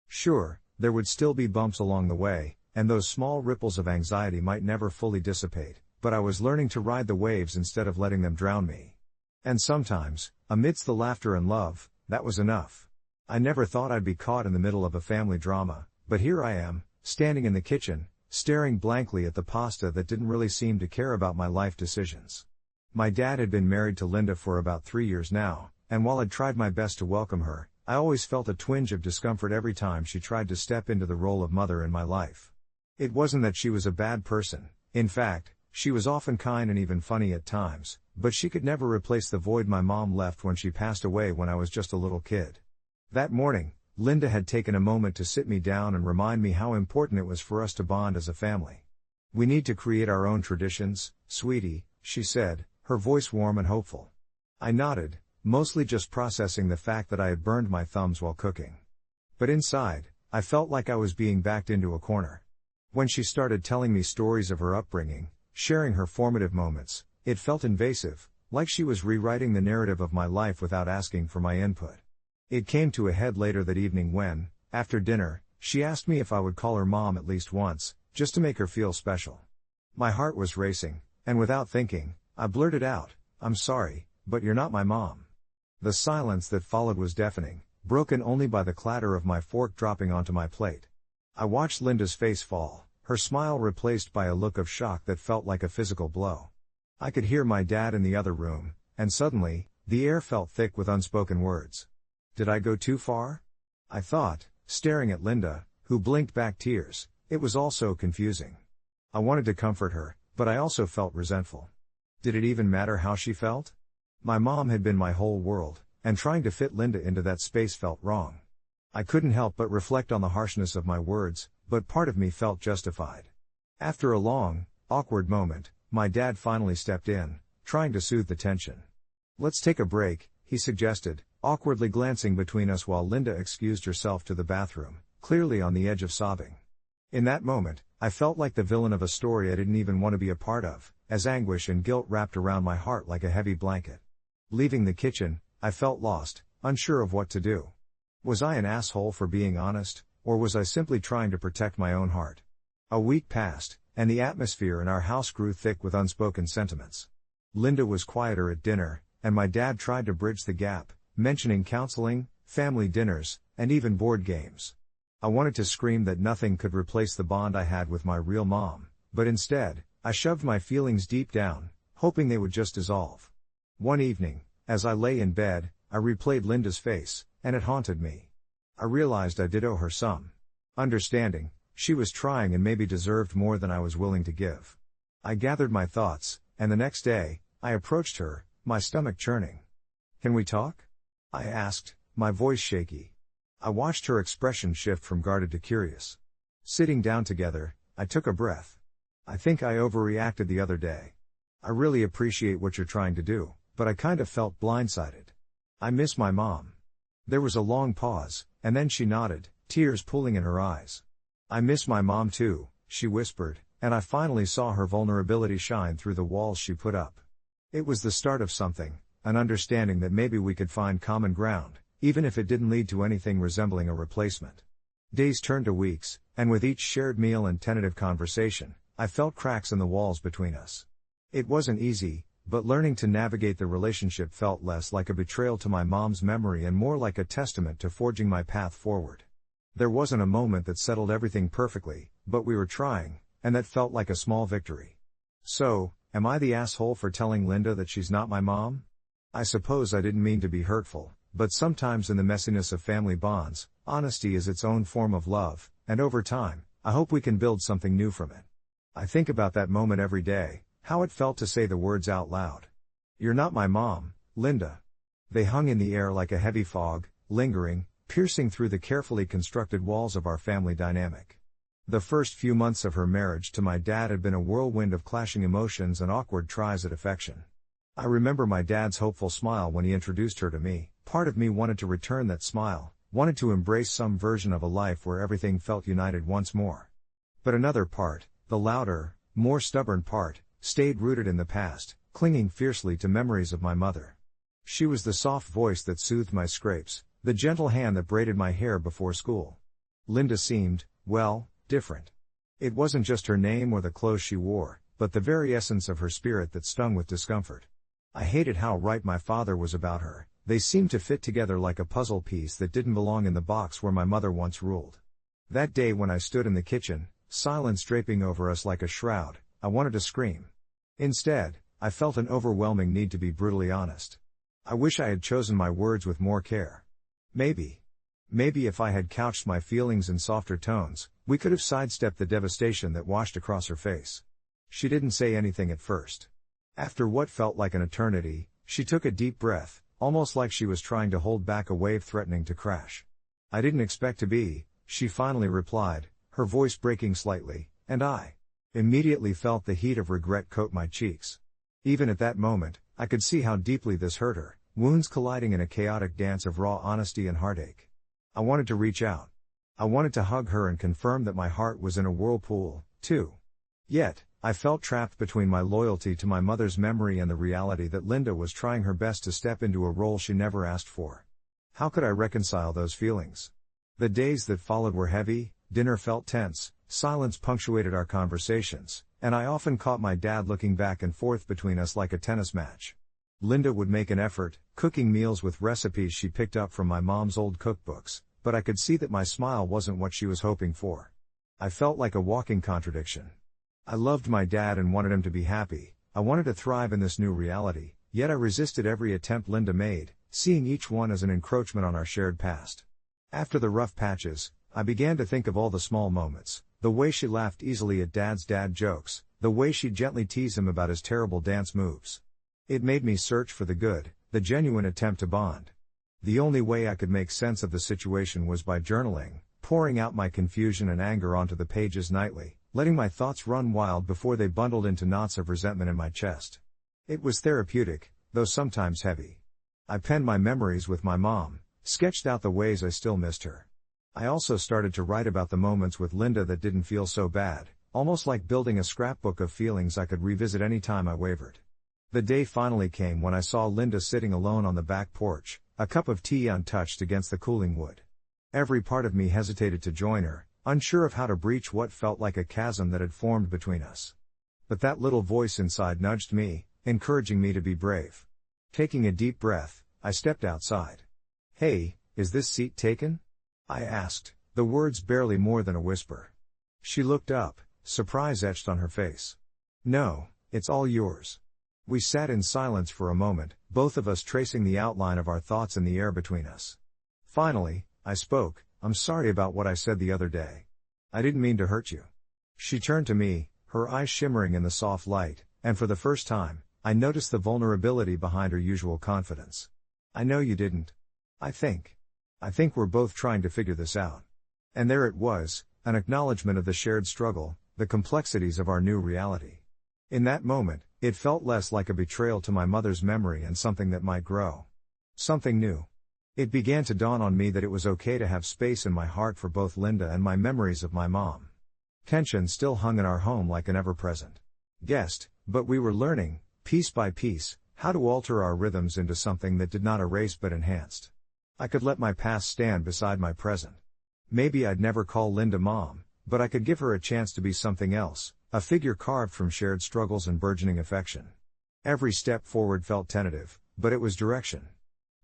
Sure, there would still be bumps along the way, and those small ripples of anxiety might never fully dissipate, but I was learning to ride the waves instead of letting them drown me. And sometimes, amidst the laughter and love, that was enough. I never thought I'd be caught in the middle of a family drama, but here I am, standing in the kitchen, staring blankly at the pasta that didn't really seem to care about my life decisions. My dad had been married to Linda for about 3 years now, and while I'd tried my best to welcome her, I always felt a twinge of discomfort every time she tried to step into the role of mother in my life. It wasn't that she was a bad person. In fact, she was often kind and even funny at times, but she could never replace the void my mom left when she passed away when I was just a little kid. That morning, Linda had taken a moment to sit me down and remind me how important it was for us to bond as a family. "We need to create our own traditions, sweetie," she said, her voice warm and hopeful. I nodded, mostly just processing the fact that I had burned my thumbs while cooking. But inside, I felt like I was being backed into a corner. When she started telling me stories of her upbringing, sharing her formative moments, it felt invasive, like she was rewriting the narrative of my life without asking for my input. It came to a head later that evening when, after dinner, she asked me if I would call her mom at least once, just to make her feel special. My heart was racing, and without thinking, I blurted out, "I'm sorry, but you're not my mom." The silence that followed was deafening, broken only by the clatter of my fork dropping onto my plate. I watched Linda's face fall, her smile replaced by a look of shock that felt like a physical blow. I could hear my dad in the other room, and suddenly, the air felt thick with unspoken words. Did I go too far? I thought, staring at Linda, who blinked back tears. It was all so confusing. I wanted to comfort her, but I also felt resentful. Did it even matter how she felt? My mom had been my whole world, and trying to fit Linda into that space felt wrong. I couldn't help but reflect on the harshness of my words, but part of me felt justified. After a long, awkward moment, my dad finally stepped in, trying to soothe the tension. "Let's take a break," he suggested, awkwardly glancing between us while Linda excused herself to the bathroom, clearly on the edge of sobbing. In that moment, I felt like the villain of a story I didn't even want to be a part of, as anguish and guilt wrapped around my heart like a heavy blanket. Leaving the kitchen, I felt lost, unsure of what to do. Was I an asshole for being honest, or was I simply trying to protect my own heart? A week passed, and the atmosphere in our house grew thick with unspoken sentiments. Linda was quieter at dinner, and my dad tried to bridge the gap, mentioning counseling, family dinners, and even board games. I wanted to scream that nothing could replace the bond I had with my real mom, but instead, I shoved my feelings deep down, hoping they would just dissolve. One evening, as I lay in bed, I replayed Linda's face, and it haunted me. I realized I did owe her some understanding. She was trying and maybe deserved more than I was willing to give. I gathered my thoughts, and the next day, I approached her, my stomach churning. "Can we talk?" I asked, my voice shaky. I watched her expression shift from guarded to curious. Sitting down together, I took a breath. "I think I overreacted the other day. I really appreciate what you're trying to do, but I kind of felt blindsided. I miss my mom." There was a long pause, and then she nodded, tears pooling in her eyes. "I miss my mom too," she whispered, and I finally saw her vulnerability shine through the walls she put up. It was the start of something, an understanding that maybe we could find common ground, even if it didn't lead to anything resembling a replacement. Days turned to weeks, and with each shared meal and tentative conversation, I felt cracks in the walls between us. It wasn't easy, but learning to navigate the relationship felt less like a betrayal to my mom's memory and more like a testament to forging my path forward. There wasn't a moment that settled everything perfectly, but we were trying, and that felt like a small victory. So, am I the asshole for telling Linda that she's not my mom? I suppose I didn't mean to be hurtful, but sometimes in the messiness of family bonds, honesty is its own form of love, and over time, I hope we can build something new from it. I think about that moment every day, how it felt to say the words out loud. "You're not my mom, Linda." They hung in the air like a heavy fog, lingering, piercing through the carefully constructed walls of our family dynamic. The first few months of her marriage to my dad had been a whirlwind of clashing emotions and awkward tries at affection. I remember my dad's hopeful smile when he introduced her to me. Part of me wanted to return that smile, wanted to embrace some version of a life where everything felt united once more. But another part, the louder, more stubborn part, stayed rooted in the past, clinging fiercely to memories of my mother. She was the soft voice that soothed my scrapes, the gentle hand that braided my hair before school. Linda seemed, well, different. It wasn't just her name or the clothes she wore, but the very essence of her spirit that stung with discomfort. I hated how right my father was about her. They seemed to fit together like a puzzle piece that didn't belong in the box where my mother once ruled. That day when I stood in the kitchen, silence draping over us like a shroud, I wanted to scream. Instead, I felt an overwhelming need to be brutally honest. I wish I had chosen my words with more care. Maybe if I had couched my feelings in softer tones, we could have sidestepped the devastation that washed across her face. She didn't say anything at first. After what felt like an eternity, she took a deep breath, almost like she was trying to hold back a wave threatening to crash. "I didn't expect to be," she finally replied, her voice breaking slightly, and I immediately felt the heat of regret coat my cheeks. Even at that moment, I could see how deeply this hurt her, wounds colliding in a chaotic dance of raw honesty and heartache. I wanted to reach out. I wanted to hug her and confirm that my heart was in a whirlpool, too. Yet, I felt trapped between my loyalty to my mother's memory and the reality that Linda was trying her best to step into a role she never asked for. How could I reconcile those feelings? The days that followed were heavy, dinner felt tense, silence punctuated our conversations, and I often caught my dad looking back and forth between us like a tennis match. Linda would make an effort, cooking meals with recipes she picked up from my mom's old cookbooks, but I could see that my smile wasn't what she was hoping for. I felt like a walking contradiction. I loved my dad and wanted him to be happy. I wanted to thrive in this new reality, yet I resisted every attempt Linda made, seeing each one as an encroachment on our shared past. After the rough patches, I began to think of all the small moments, the way she laughed easily at Dad's dad jokes, the way she'd gently tease him about his terrible dance moves. It made me search for the good, the genuine attempt to bond. The only way I could make sense of the situation was by journaling, pouring out my confusion and anger onto the pages nightly, letting my thoughts run wild before they bundled into knots of resentment in my chest. It was therapeutic, though sometimes heavy. I penned my memories with my mom, sketched out the ways I still missed her. I also started to write about the moments with Linda that didn't feel so bad, almost like building a scrapbook of feelings I could revisit any time I wavered. The day finally came when I saw Linda sitting alone on the back porch, a cup of tea untouched against the cooling wood. Every part of me hesitated to join her, unsure of how to breach what felt like a chasm that had formed between us. But that little voice inside nudged me, encouraging me to be brave. Taking a deep breath, I stepped outside. "Hey, is this seat taken?" I asked, the words barely more than a whisper. She looked up, surprise etched on her face. "No, it's all yours." We sat in silence for a moment, both of us tracing the outline of our thoughts in the air between us. Finally, I spoke, "I'm sorry about what I said the other day. I didn't mean to hurt you." She turned to me, her eyes shimmering in the soft light, and for the first time, I noticed the vulnerability behind her usual confidence. "I know you didn't. I think we're both trying to figure this out." And there it was, an acknowledgement of the shared struggle, the complexities of our new reality. In that moment, it felt less like a betrayal to my mother's memory and something that might grow. Something new. It began to dawn on me that it was okay to have space in my heart for both Linda and my memories of my mom. Tension still hung in our home like an ever-present guest, but we were learning, piece by piece, how to alter our rhythms into something that did not erase but enhanced. I could let my past stand beside my present. Maybe I'd never call Linda Mom, but I could give her a chance to be something else, a figure carved from shared struggles and burgeoning affection. Every step forward felt tentative, but it was direction.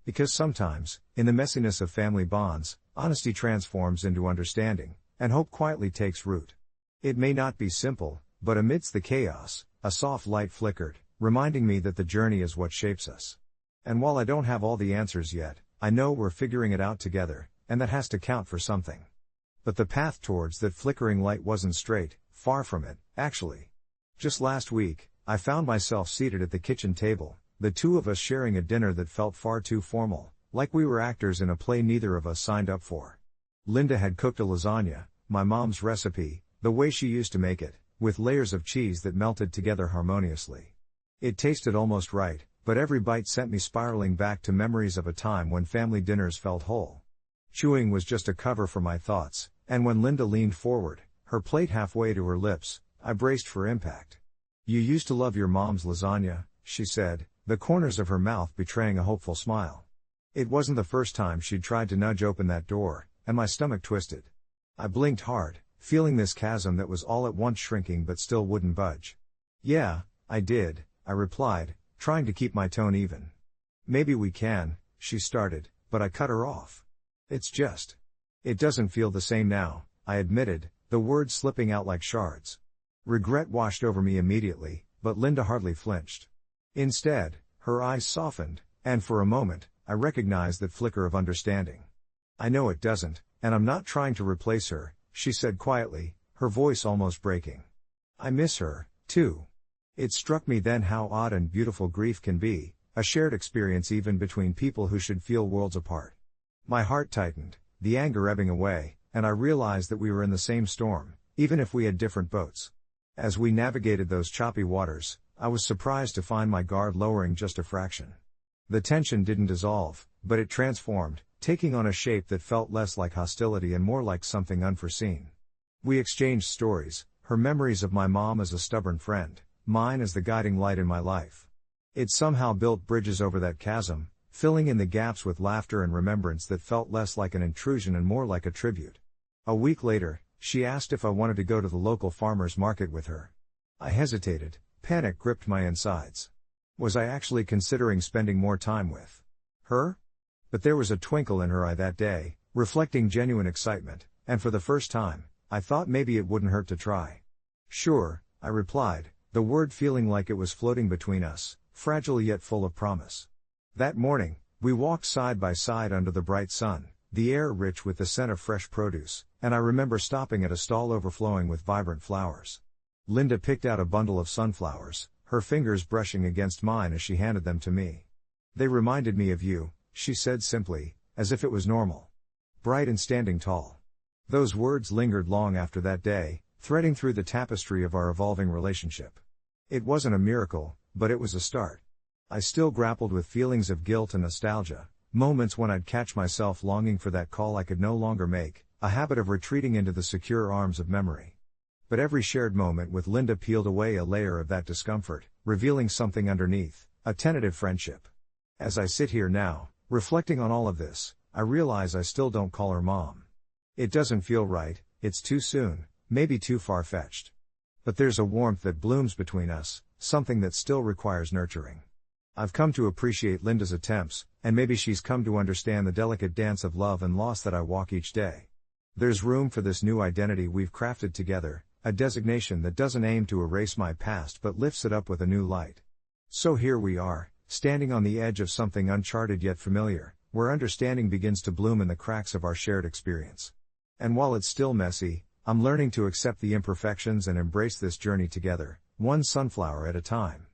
Because sometimes, in the messiness of family bonds, honesty transforms into understanding, and hope quietly takes root. It may not be simple, but amidst the chaos, a soft light flickered, reminding me that the journey is what shapes us. And while I don't have all the answers yet, I know we're figuring it out together, and that has to count for something. But the path towards that flickering light wasn't straight, far from it, actually. Just last week, I found myself seated at the kitchen table, the two of us sharing a dinner that felt far too formal, like we were actors in a play neither of us signed up for. Linda had cooked a lasagna, my mom's recipe, the way she used to make it, with layers of cheese that melted together harmoniously. It tasted almost right, but every bite sent me spiraling back to memories of a time when family dinners felt whole. Chewing was just a cover for my thoughts, and when Linda leaned forward, her plate halfway to her lips, I braced for impact. "You used to love your mom's lasagna," she said, the corners of her mouth betraying a hopeful smile. It wasn't the first time she'd tried to nudge open that door, and my stomach twisted. I blinked hard, feeling this chasm that was all at once shrinking but still wouldn't budge. "Yeah, I did," I replied, trying to keep my tone even. "Maybe we can," she started, but I cut her off. It doesn't feel the same now," I admitted, the words slipping out like shards. Regret washed over me immediately, but Linda hardly flinched. Instead, her eyes softened, and for a moment, I recognized that flicker of understanding. "I know it doesn't, and I'm not trying to replace her," she said quietly, her voice almost breaking. "I miss her, too." It struck me then how odd and beautiful grief can be, a shared experience even between people who should feel worlds apart. My heart tightened, the anger ebbing away, and I realized that we were in the same storm, even if we had different boats. As we navigated those choppy waters, I was surprised to find my guard lowering just a fraction. The tension didn't dissolve, but it transformed, taking on a shape that felt less like hostility and more like something unforeseen. We exchanged stories, her memories of my mom as a stubborn friend, mine as the guiding light in my life. It somehow built bridges over that chasm, filling in the gaps with laughter and remembrance that felt less like an intrusion and more like a tribute. A week later, she asked if I wanted to go to the local farmer's market with her. I hesitated, panic gripped my insides. Was I actually considering spending more time with her? But there was a twinkle in her eye that day, reflecting genuine excitement, and for the first time, I thought maybe it wouldn't hurt to try. Sure, I replied, the word feeling like it was floating between us, fragile yet full of promise. That morning, we walked side by side under the bright sun, the air rich with the scent of fresh produce, and I remember stopping at a stall overflowing with vibrant flowers. Linda picked out a bundle of sunflowers, her fingers brushing against mine as she handed them to me. They reminded me of you, she said simply, as if it was normal. Bright and standing tall. Those words lingered long after that day, threading through the tapestry of our evolving relationship. It wasn't a miracle, but it was a start. I still grappled with feelings of guilt and nostalgia, moments when I'd catch myself longing for that call I could no longer make, a habit of retreating into the secure arms of memory. But every shared moment with Linda peeled away a layer of that discomfort, revealing something underneath, a tentative friendship. As I sit here now, reflecting on all of this, I realize I still don't call her mom. It doesn't feel right, it's too soon, maybe too far-fetched. But there's a warmth that blooms between us, something that still requires nurturing. I've come to appreciate Linda's attempts, and maybe she's come to understand the delicate dance of love and loss that I walk each day. There's room for this new identity we've crafted together, a designation that doesn't aim to erase my past but lifts it up with a new light. So here we are, standing on the edge of something uncharted yet familiar, where understanding begins to bloom in the cracks of our shared experience. And while it's still messy, I'm learning to accept the imperfections and embrace this journey together, one sunflower at a time.